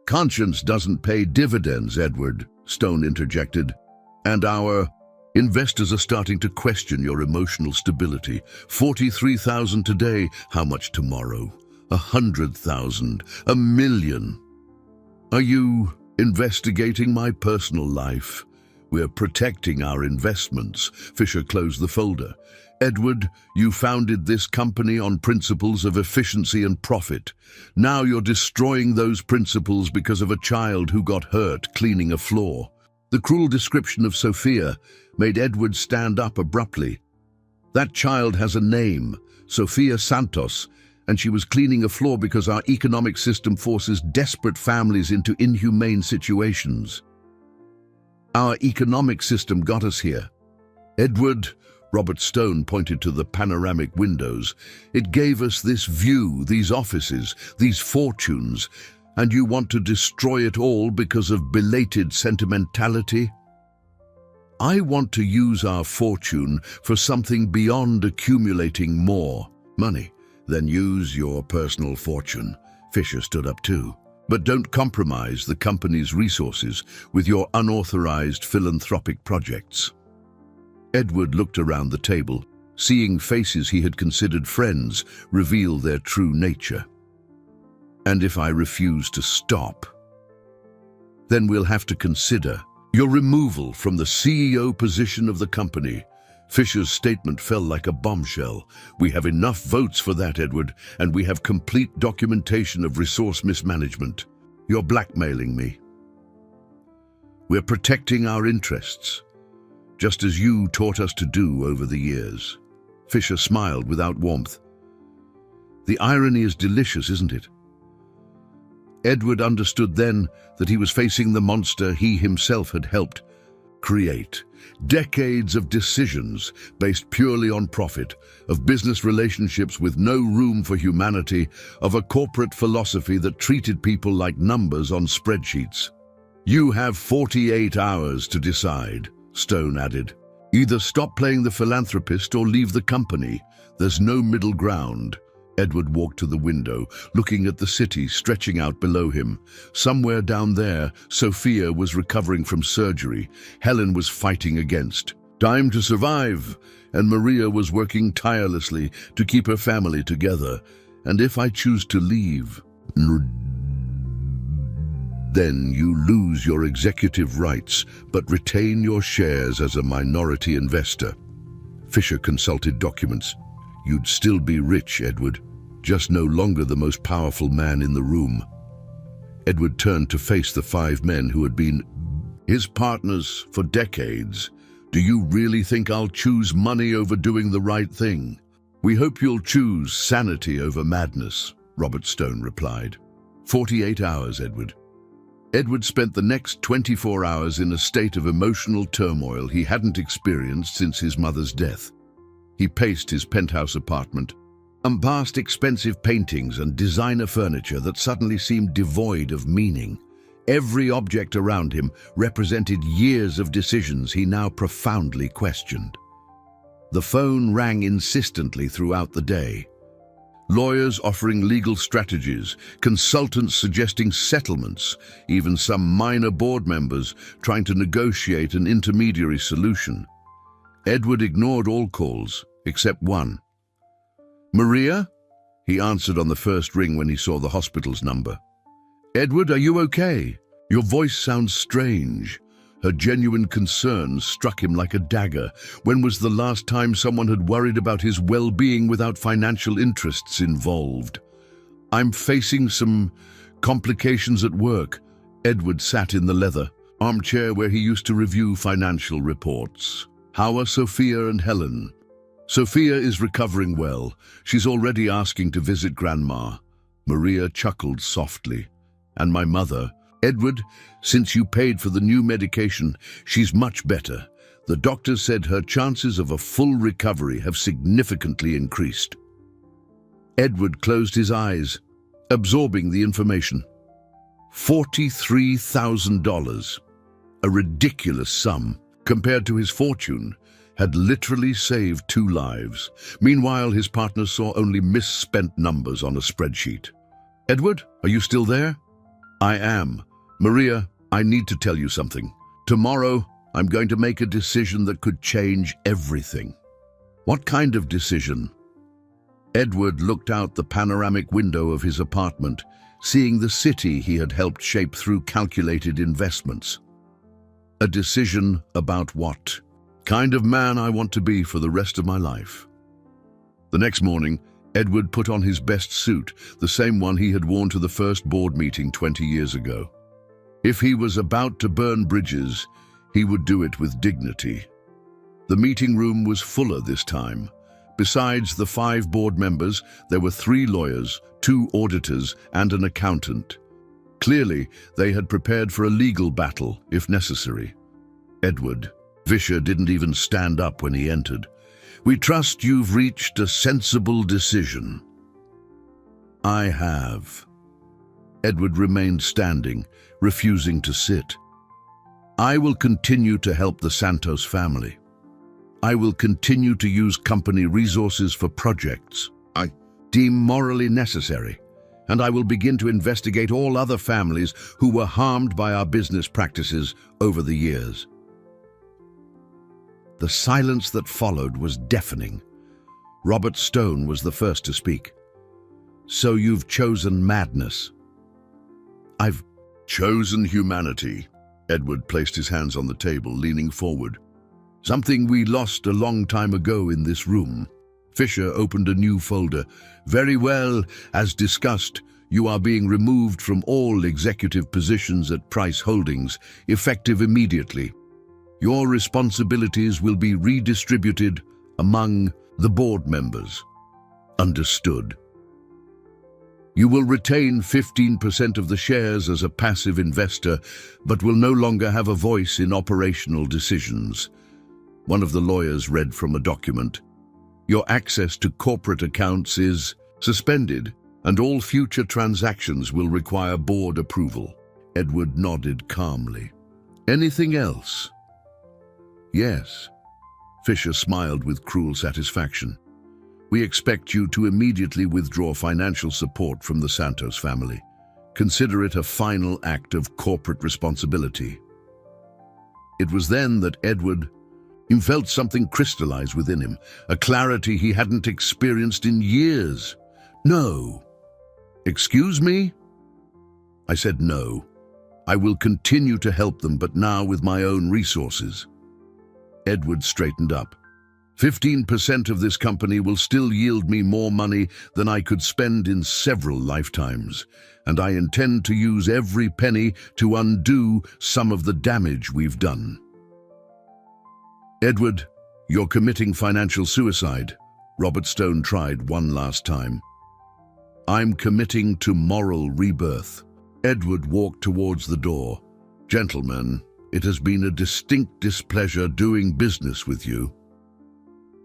"Conscience doesn't pay dividends, Edward," Stone interjected. "And our investors are starting to question your emotional stability. 43,000 today, how much tomorrow? 100,000, 1,000,000. Are you investigating my personal life? We're protecting our investments." Fisher closed the folder. "Edward, you founded this company on principles of efficiency and profit. Now you're destroying those principles because of a child who got hurt cleaning a floor." The cruel description of Sophia made Edward stand up abruptly. "That child has a name, Sophia Santos, and she was cleaning a floor because our economic system forces desperate families into inhumane situations. Our economic system got us here." "Edward," Robert Stone pointed to the panoramic windows, "it gave us this view, these offices, these fortunes, and you want to destroy it all because of belated sentimentality?" "I want to use our fortune for something beyond accumulating more money." "Then use your personal fortune." Fisher stood up too. "But don't compromise the company's resources with your unauthorized philanthropic projects." Edward looked around the table, seeing faces he had considered friends reveal their true nature. "And if I refuse to stop, then we'll have to consider your removal from the CEO position of the company." Fisher's statement fell like a bombshell. "We have enough votes for that, Edward, and we have complete documentation of resource mismanagement. You're blackmailing me." "We're protecting our interests, just as you taught us to do over the years." Fisher smiled without warmth. The irony is delicious, isn't it? Edward understood then that he was facing the monster he himself had helped create. Decades of decisions based purely on profit, of business relationships with no room for humanity, of a corporate philosophy that treated people like numbers on spreadsheets. "You have 48 hours to decide," Stone added. "Either stop playing the philanthropist or leave the company. There's no middle ground." Edward walked to the window, looking at the city stretching out below him. Somewhere down there, Sophia was recovering from surgery. Helen was fighting against time to survive, and Maria was working tirelessly to keep her family together. And if I choose to leave, then you lose your executive rights, but retain your shares as a minority investor. Fisher consulted documents. You'd still be rich, Edward, just no longer the most powerful man in the room. Edward turned to face the 5 men who had been his partners for decades. "Do you really think I'll choose money over doing the right thing?" "We hope you'll choose sanity over madness," Robert Stone replied. 48 hours, Edward. Edward spent the next 24 hours in a state of emotional turmoil he hadn't experienced since his mother's death. He paced his penthouse apartment, past expensive paintings and designer furniture that suddenly seemed devoid of meaning. Every object around him represented years of decisions he now profoundly questioned. The phone rang insistently throughout the day. Lawyers offering legal strategies, consultants suggesting settlements, even some minor board members trying to negotiate an intermediary solution. Edward ignored all calls, except one. "Maria?" He answered on the first ring when he saw the hospital's number. "Edward, are you okay? Your voice sounds strange." Her genuine concern struck him like a dagger. When was the last time someone had worried about his well-being without financial interests involved? "I'm facing some complications at work." Edward sat in the leather armchair where he used to review financial reports. "How are Sophia and Helen?" "Sophia is recovering well. She's already asking to visit Grandma." Maria chuckled softly. "And my mother?" "Edward, since you paid for the new medication, she's much better. The doctor said her chances of a full recovery have significantly increased." Edward closed his eyes, absorbing the information. $43,000, a ridiculous sum compared to his fortune, had literally saved 2 lives. Meanwhile, his partner saw only misspent numbers on a spreadsheet. "Edward, are you still there?" "I am. Maria, I need to tell you something. Tomorrow, I'm going to make a decision that could change everything." "What kind of decision?" Edward looked out the panoramic window of his apartment, seeing the city he had helped shape through calculated investments. "A decision about what kind of man I want to be for the rest of my life." The next morning, Edward put on his best suit, the same one he had worn to the first board meeting 20 years ago. If he was about to burn bridges, he would do it with dignity. The meeting room was fuller this time. Besides the 5 board members, there were 3 lawyers, 2 auditors, and an accountant. Clearly, they had prepared for a legal battle, if necessary. "Edward," Fisher didn't even stand up when he entered. "We trust you've reached a sensible decision." "I have." Edward remained standing, refusing to sit. "I will continue to help the Santos family. I will continue to use company resources for projects I deem morally necessary, and I will begin to investigate all other families who were harmed by our business practices over the years." The silence that followed was deafening. Robert Stone was the first to speak. "So you've chosen madness?" "I've chosen humanity." Edward placed his hands on the table, leaning forward. "Something we lost a long time ago in this room." Fisher opened a new folder. "Very well, as discussed, you are being removed from all executive positions at Price Holdings, effective immediately. Your responsibilities will be redistributed among the board members." "Understood." You will retain 15% of the shares as a passive investor, but will no longer have a voice in operational decisions. One of the lawyers read from a document. Your access to corporate accounts is suspended, and all future transactions will require board approval. Edward nodded calmly. Anything else? Yes. Fisher smiled with cruel satisfaction. We expect you to immediately withdraw financial support from the Santos family. Consider it a final act of corporate responsibility. It was then that Edward felt something crystallize within him, a clarity he hadn't experienced in years. No. Excuse me? I said no. I will continue to help them, but now with my own resources. Edward straightened up. 15% of this company will still yield me more money than I could spend in several lifetimes, and I intend to use every penny to undo some of the damage we've done. Edward, you're committing financial suicide. Robert Stone tried one last time. I'm committing to moral rebirth. Edward walked towards the door. Gentlemen, it has been a distinct displeasure doing business with you.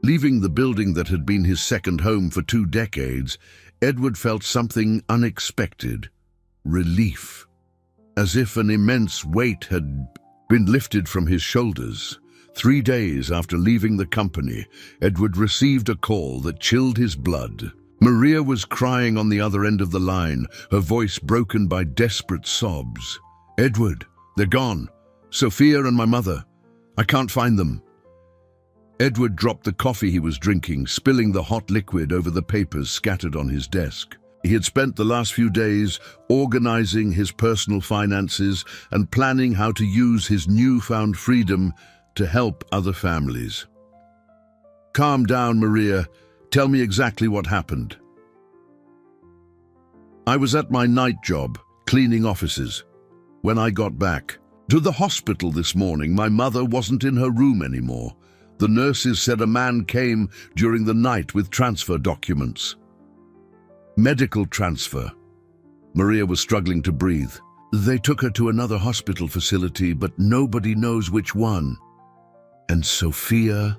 Leaving the building that had been his second home for 2 decades, Edward felt something unexpected. Relief. As if an immense weight had been lifted from his shoulders. 3 days after leaving the company, Edward received a call that chilled his blood. Maria was crying on the other end of the line, her voice broken by desperate sobs. Edward, they're gone. Sophia and my mother. I can't find them. Edward dropped the coffee he was drinking, spilling the hot liquid over the papers scattered on his desk. He had spent the last few days organizing his personal finances and planning how to use his newfound freedom to help other families. Calm down, Maria. Tell me exactly what happened. I was at my night job, cleaning offices. When I got back to the hospital this morning, my mother wasn't in her room anymore. The nurses said a man came during the night with transfer documents. Medical transfer. Maria was struggling to breathe. They took her to another hospital facility, but nobody knows which one. And Sophia?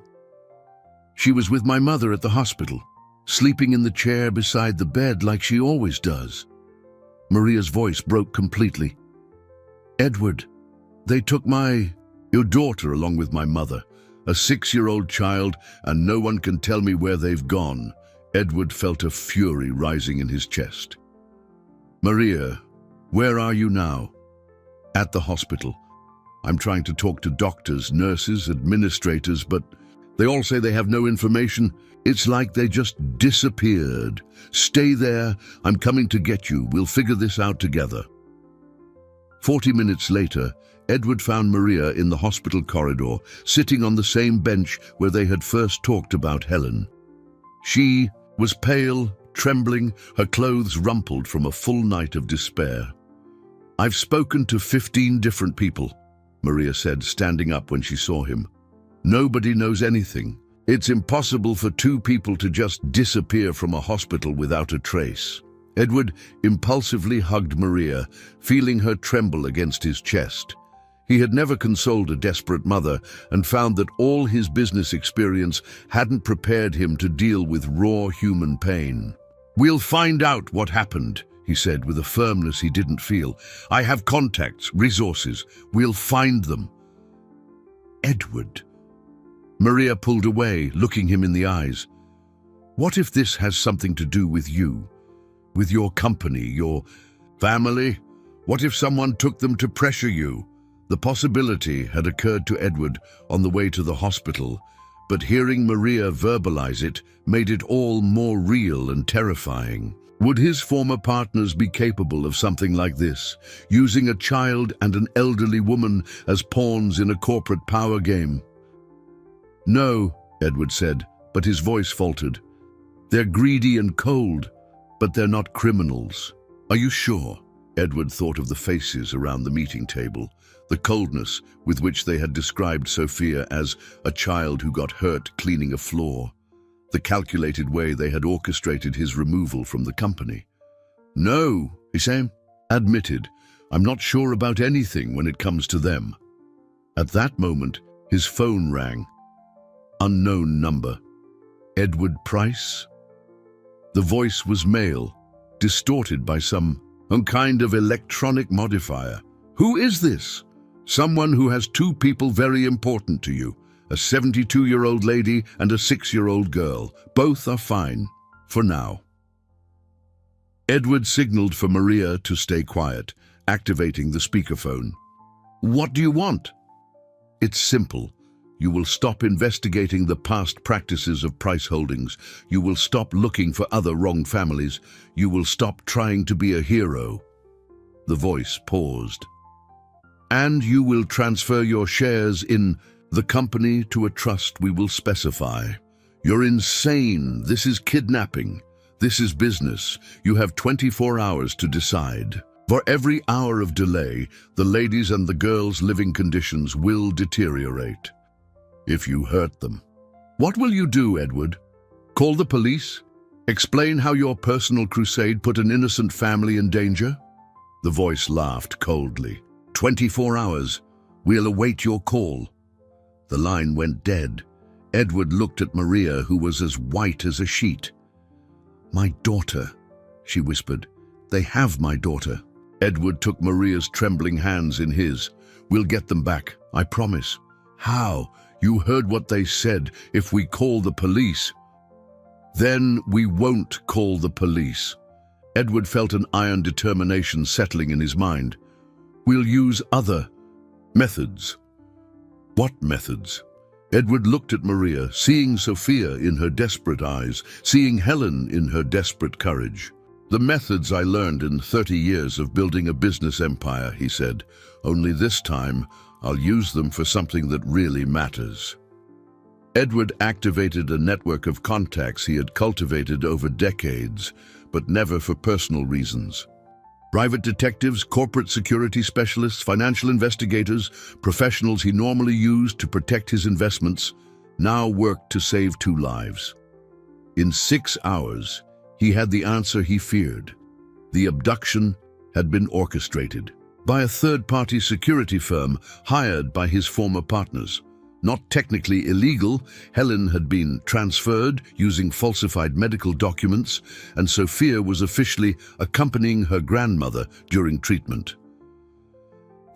She was with my mother at the hospital, sleeping in the chair beside the bed like she always does. Maria's voice broke completely. Edward, they took your daughter along with my mother, a 6-year-old child, and no one can tell me where they've gone. Edward felt a fury rising in his chest. Maria, where are you now? At the hospital. I'm trying to talk to doctors, nurses, administrators, but they all say they have no information. It's like they just disappeared. Stay there. I'm coming to get you. We'll figure this out together. 40 minutes later, Edward found Maria in the hospital corridor, sitting on the same bench where they had first talked about Helen. She was pale, trembling, her clothes rumpled from a full night of despair. I've spoken to 15 different people, Maria said, standing up when she saw him. Nobody knows anything. It's impossible for 2 people to just disappear from a hospital without a trace. Edward impulsively hugged Maria, feeling her tremble against his chest. He had never consoled a desperate mother and found that all his business experience hadn't prepared him to deal with raw human pain. We'll find out what happened, he said with a firmness he didn't feel. I have contacts, resources. We'll find them. Edward. Maria pulled away, looking him in the eyes. What if this has something to do with you? With your company, your family? What if someone took them to pressure you? The possibility had occurred to Edward on the way to the hospital, but hearing Maria verbalize it made it all more real and terrifying. Would his former partners be capable of something like this, using a child and an elderly woman as pawns in a corporate power game? No, Edward said, but his voice faltered. They're greedy and cold, but they're not criminals. Are you sure? Edward thought of the faces around the meeting table, the coldness with which they had described Sophia as a child who got hurt cleaning a floor, the calculated way they had orchestrated his removal from the company. No, Hissam admitted, I'm not sure about anything when it comes to them. At that moment, his phone rang. Unknown number. Edward Price? The voice was male, distorted by some kind of electronic modifier. Who is this? Someone who has two people very important to you, a 72-year-old lady and a 6-year-old girl. Both are fine, for now. Edward signaled for Maria to stay quiet, activating the speakerphone. What do you want? It's simple. You will stop investigating the past practices of Price Holdings. You will stop looking for other wrong families. You will stop trying to be a hero. The voice paused. And you will transfer your shares in the company to a trust we will specify. You're insane. This is kidnapping. This is business. You have 24 hours to decide. For every hour of delay, the ladies' and the girls' living conditions will deteriorate. If you hurt them. What will you do, Edward? Call the police? Explain how your personal crusade put an innocent family in danger? The voice laughed coldly. 24 hours. We'll await your call. The line went dead. Edward looked at Maria, who was as white as a sheet. My daughter, she whispered. They have my daughter. Edward took Maria's trembling hands in his. We'll get them back, I promise. How? You heard what they said. If we call the police. Then we won't call the police. Edward felt an iron determination settling in his mind. We'll use other methods. What methods? Edward looked at Maria, seeing Sophia in her desperate eyes, seeing Helen in her desperate courage. The methods I learned in 30 years of building a business empire, he said. Only this time, I'll use them for something that really matters. Edward activated a network of contacts he had cultivated over decades, but never for personal reasons. Private detectives, corporate security specialists, financial investigators, professionals he normally used to protect his investments, now worked to save 2 lives. In 6 hours, he had the answer he feared. The abduction had been orchestrated by a third-party security firm hired by his former partners. Not technically illegal, Helen had been transferred using falsified medical documents, and Sophia was officially accompanying her grandmother during treatment.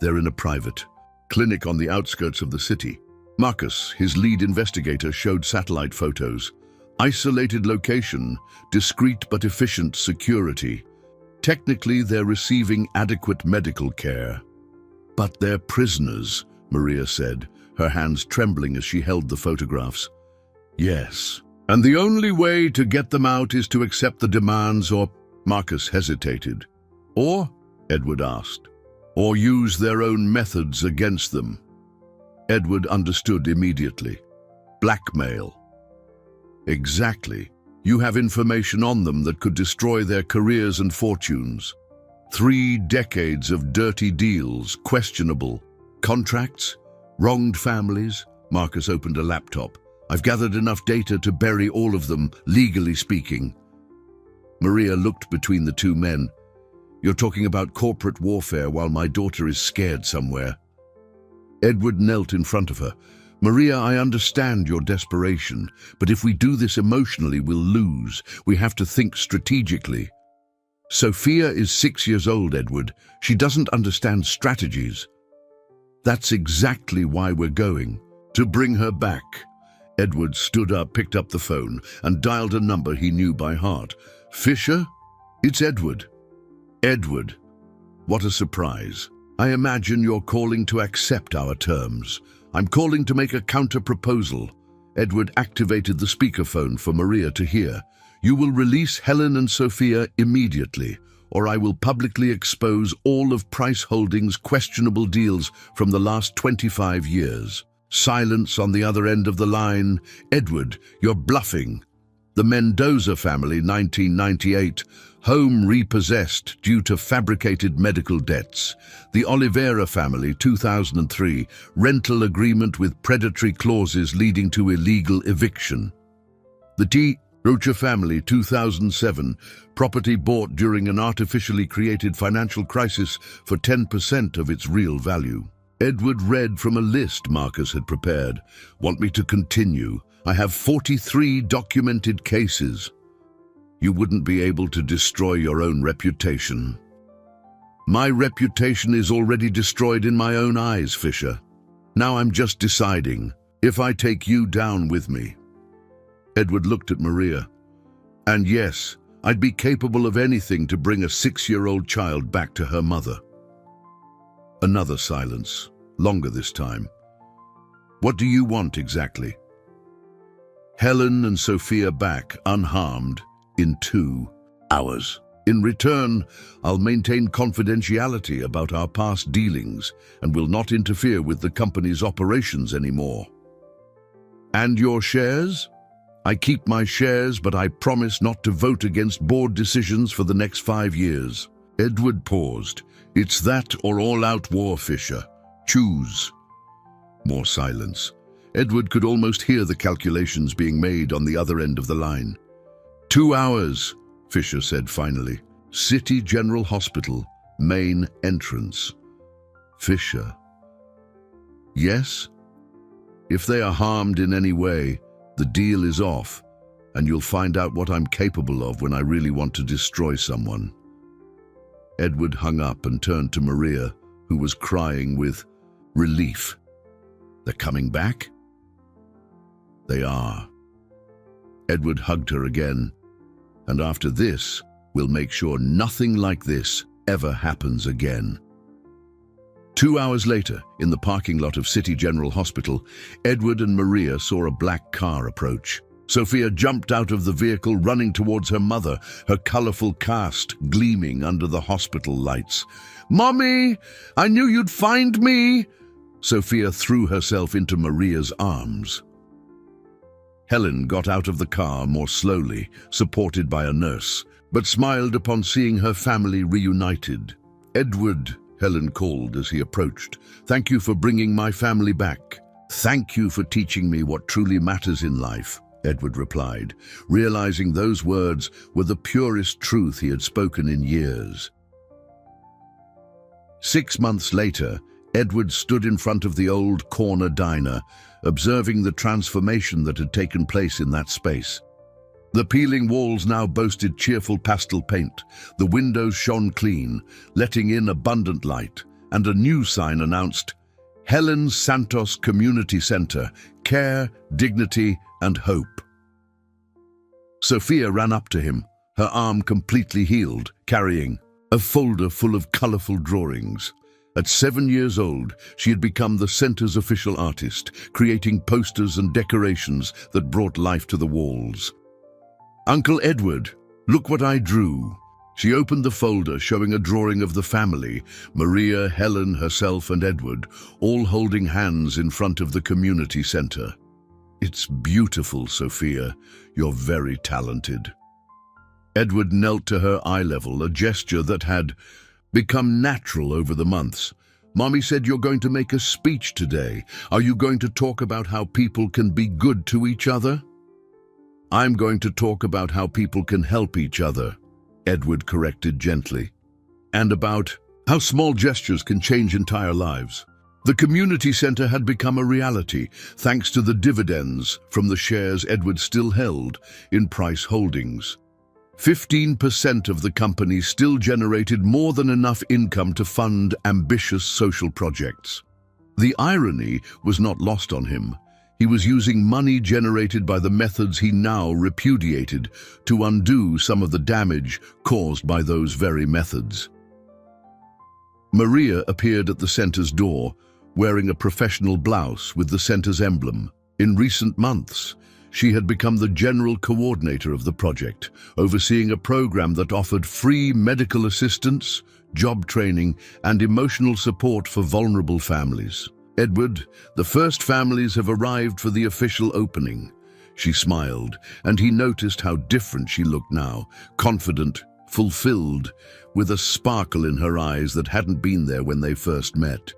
They're in a private clinic on the outskirts of the city. Marcus, his lead investigator, showed satellite photos. Isolated location, discreet but efficient security. Technically, they're receiving adequate medical care. But they're prisoners, Maria said, her hands trembling as she held the photographs. Yes. And the only way to get them out is to accept the demands or... Marcus hesitated. Or? Edward asked. Or use their own methods against them. Edward understood immediately. Blackmail. Exactly. You have information on them that could destroy their careers and fortunes. 3 decades of dirty deals, questionable contracts, wronged families. Marcus opened a laptop. I've gathered enough data to bury all of them, legally speaking. Maria looked between the 2 men. You're talking about corporate warfare while my daughter is scared somewhere. Edward knelt in front of her. Maria, I understand your desperation, but if we do this emotionally, we'll lose. We have to think strategically. Sophia is 6 years old, Edward. She doesn't understand strategies. That's exactly why we're going. To bring her back. Edward stood up, picked up the phone, and dialed a number he knew by heart. Fisher? It's Edward. Edward. What a surprise. I imagine you're calling to accept our terms. I'm calling to make a counter-proposal. Edward activated the speakerphone for Maria to hear. You will release Helen and Sophia immediately, or I will publicly expose all of Price Holdings' questionable deals from the last 25 years. Silence on the other end of the line. Edward, you're bluffing. The Mendoza family, 1998. Home repossessed due to fabricated medical debts. The Oliveira family, 2003. Rental agreement with predatory clauses leading to illegal eviction. The Rocha family, 2007. Property bought during an artificially created financial crisis for 10% of its real value. Edward read from a list Marcus had prepared. Want me to continue? I have 43 documented cases. You wouldn't be able to destroy your own reputation. My reputation is already destroyed in my own eyes, Fisher. Now I'm just deciding if I take you down with me. Edward looked at Maria. And yes, I'd be capable of anything to bring a 6-year-old child back to her mother. Another silence, longer this time. What do you want exactly? Helen and Sophia back, unharmed, in 2 hours. In return, I'll maintain confidentiality about our past dealings and will not interfere with the company's operations anymore. And your shares? I keep my shares, but I promise not to vote against board decisions for the next 5 years. Edward paused. It's that or all-out war, Fisher. Choose. More silence. Edward could almost hear the calculations being made on the other end of the line. 2 hours, Fisher said finally. City General Hospital, main entrance. Fisher. Yes? If they are harmed in any way, the deal is off, and you'll find out what I'm capable of when I really want to destroy someone. Edward hung up and turned to Maria, who was crying with relief. They're coming back? They are. Edward hugged her again. And after this, we'll make sure nothing like this ever happens again. 2 hours later, in the parking lot of City General Hospital, Edward and Maria saw a black car approach. Sophia jumped out of the vehicle, running towards her mother, her colorful cast gleaming under the hospital lights. "Mommy, I knew you'd find me!" Sophia threw herself into Maria's arms. Helen got out of the car more slowly, supported by a nurse, but smiled upon seeing her family reunited. "Edward," Helen called as he approached, "thank you for bringing my family back." "Thank you for teaching me what truly matters in life," Edward replied, realizing those words were the purest truth he had spoken in years. 6 months later, Edward stood in front of the old corner diner, observing the transformation that had taken place in that space. The peeling walls now boasted cheerful pastel paint, the windows shone clean, letting in abundant light, and a new sign announced, "Helen Santos Community Center, Care, Dignity, and Hope." Sophia ran up to him, her arm completely healed, carrying a folder full of colorful drawings. At 7 years old, she had become the center's official artist, creating posters and decorations that brought life to the walls. "Uncle Edward, look what I drew." She opened the folder, showing a drawing of the family, Maria, Helen, herself, and Edward, all holding hands in front of the community center. "It's beautiful, Sophia. You're very talented." Edward knelt to her eye level, a gesture that had become natural over the months. "Mommy said you're going to make a speech today. Are you going to talk about how people can be good to each other?" "I'm going to talk about how people can help each other," Edward corrected gently, "and about how small gestures can change entire lives." The community center had become a reality, thanks to the dividends from the shares Edward still held in Price Holdings. 15% of the company still generated more than enough income to fund ambitious social projects. The irony was not lost on him. He was using money generated by the methods he now repudiated to undo some of the damage caused by those very methods. Maria appeared at the center's door, wearing a professional blouse with the center's emblem. In recent months, she had become the general coordinator of the project, overseeing a program that offered free medical assistance, job training, and emotional support for vulnerable families. "Edward, the first families have arrived for the official opening." She smiled, and he noticed how different she looked now, confident, fulfilled, with a sparkle in her eyes that hadn't been there when they first met.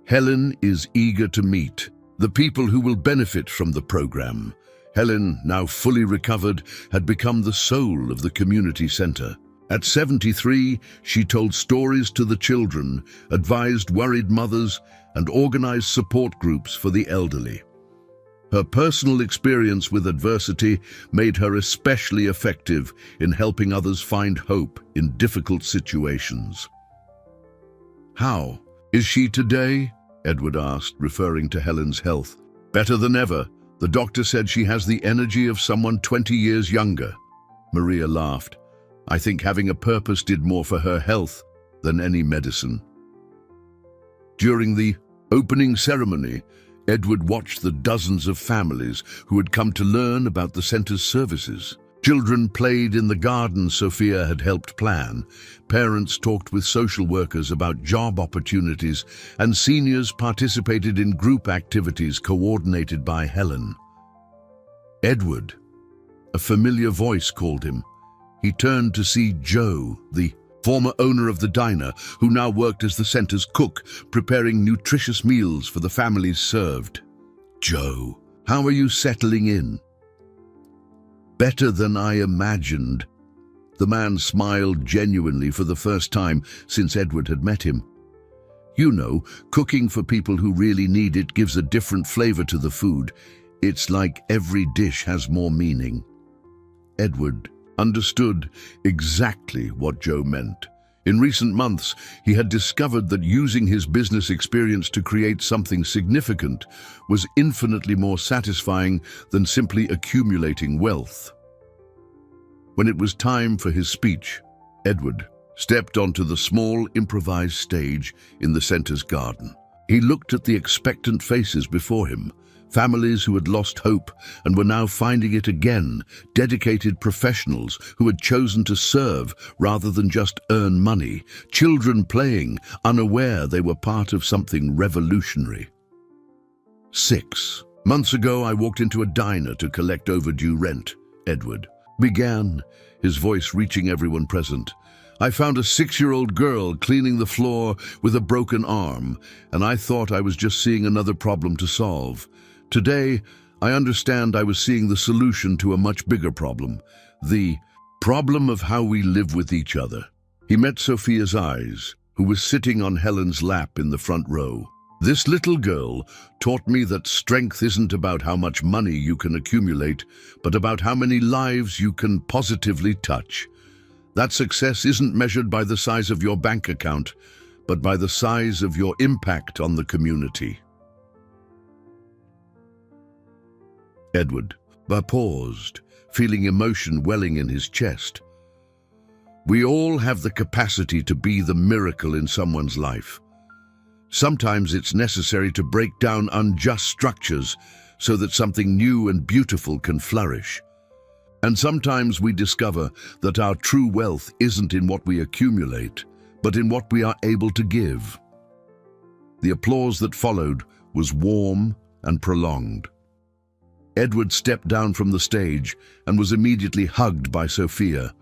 "Helen is eager to meet the people who will benefit from the program." Helen, now fully recovered, had become the soul of the community center. At 73, she told stories to the children, advised worried mothers, and organized support groups for the elderly. Her personal experience with adversity made her especially effective in helping others find hope in difficult situations. "How is she today?" Edward asked, referring to Helen's health. "Better than ever. The doctor said she has the energy of someone 20 years younger." Maria laughed. "I think having a purpose did more for her health than any medicine." During the opening ceremony, Edward watched the dozens of families who had come to learn about the center's services. Children played in the garden Sophia had helped plan. Parents talked with social workers about job opportunities, and seniors participated in group activities coordinated by Helen. "Edward," a familiar voice called him. He turned to see Joe, the former owner of the diner, who now worked as the center's cook, preparing nutritious meals for the families served. "Joe, how are you settling in?" "Better than I imagined." The man smiled genuinely for the first time since Edward had met him. "You know, cooking for people who really need it gives a different flavor to the food. It's like every dish has more meaning." Edward understood exactly what Joe meant. In recent months, he had discovered that using his business experience to create something significant was infinitely more satisfying than simply accumulating wealth. When it was time for his speech, Edward stepped onto the small improvised stage in the center's garden. He looked at the expectant faces before him, families who had lost hope and were now finding it again, dedicated professionals who had chosen to serve rather than just earn money, children playing, unaware they were part of something revolutionary. 6 months ago, I walked into a diner to collect overdue rent, Edward began, his voice reaching everyone present. "I found a 6-year-old girl cleaning the floor with a broken arm, and I thought I was just seeing another problem to solve. Today, I understand I was seeing the solution to a much bigger problem, the problem of how we live with each other." He met Sophia's eyes, who was sitting on Helen's lap in the front row. "This little girl taught me that strength isn't about how much money you can accumulate, but about how many lives you can positively touch. That success isn't measured by the size of your bank account, but by the size of your impact on the community." Edward paused, feeling emotion welling in his chest. We all have the capacity to be the miracle in someone's life. Sometimes it's necessary to break down unjust structures so that something new and beautiful can flourish. And sometimes we discover that our true wealth isn't in what we accumulate, but in what we are able to give. The applause that followed was warm and prolonged. Edward stepped down from the stage and was immediately hugged by Sophia,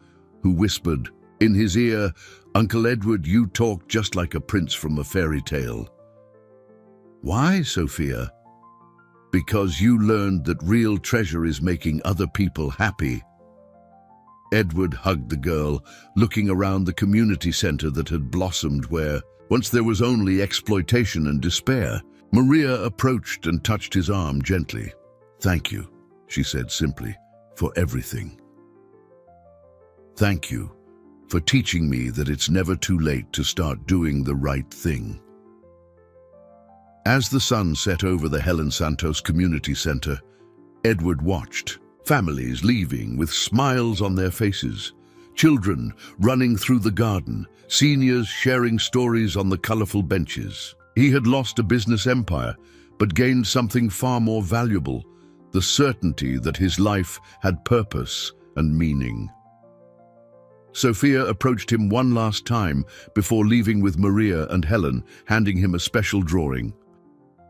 who whispered in his ear, "Uncle Edward, you talk just like a prince from a fairy tale." "Why, Sophia?" "Because you learned that real treasure is making other people happy." Edward hugged the girl, looking around the community center that had blossomed where once there was only exploitation and despair. Maria approached and touched his arm gently. "Thank you," she said simply, "for everything. Thank you for teaching me that it's never too late to start doing the right thing." As the sun set over the Helen Santos Community Center, Edward watched families leaving with smiles on their faces, children running through the garden, seniors sharing stories on the colorful benches. He had lost a business empire, but gained something far more valuable, the certainty that his life had purpose and meaning. Sophia approached him one last time before leaving with Maria and Helen, handing him a special drawing.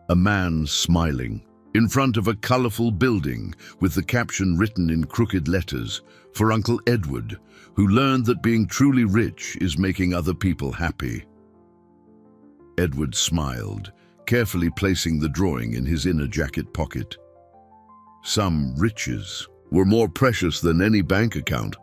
A man smiling, in front of a colorful building with the caption written in crooked letters, "For Uncle Edward, who learned that being truly rich is making other people happy." Edward smiled, carefully placing the drawing in his inner jacket pocket. Some riches were more precious than any bank account.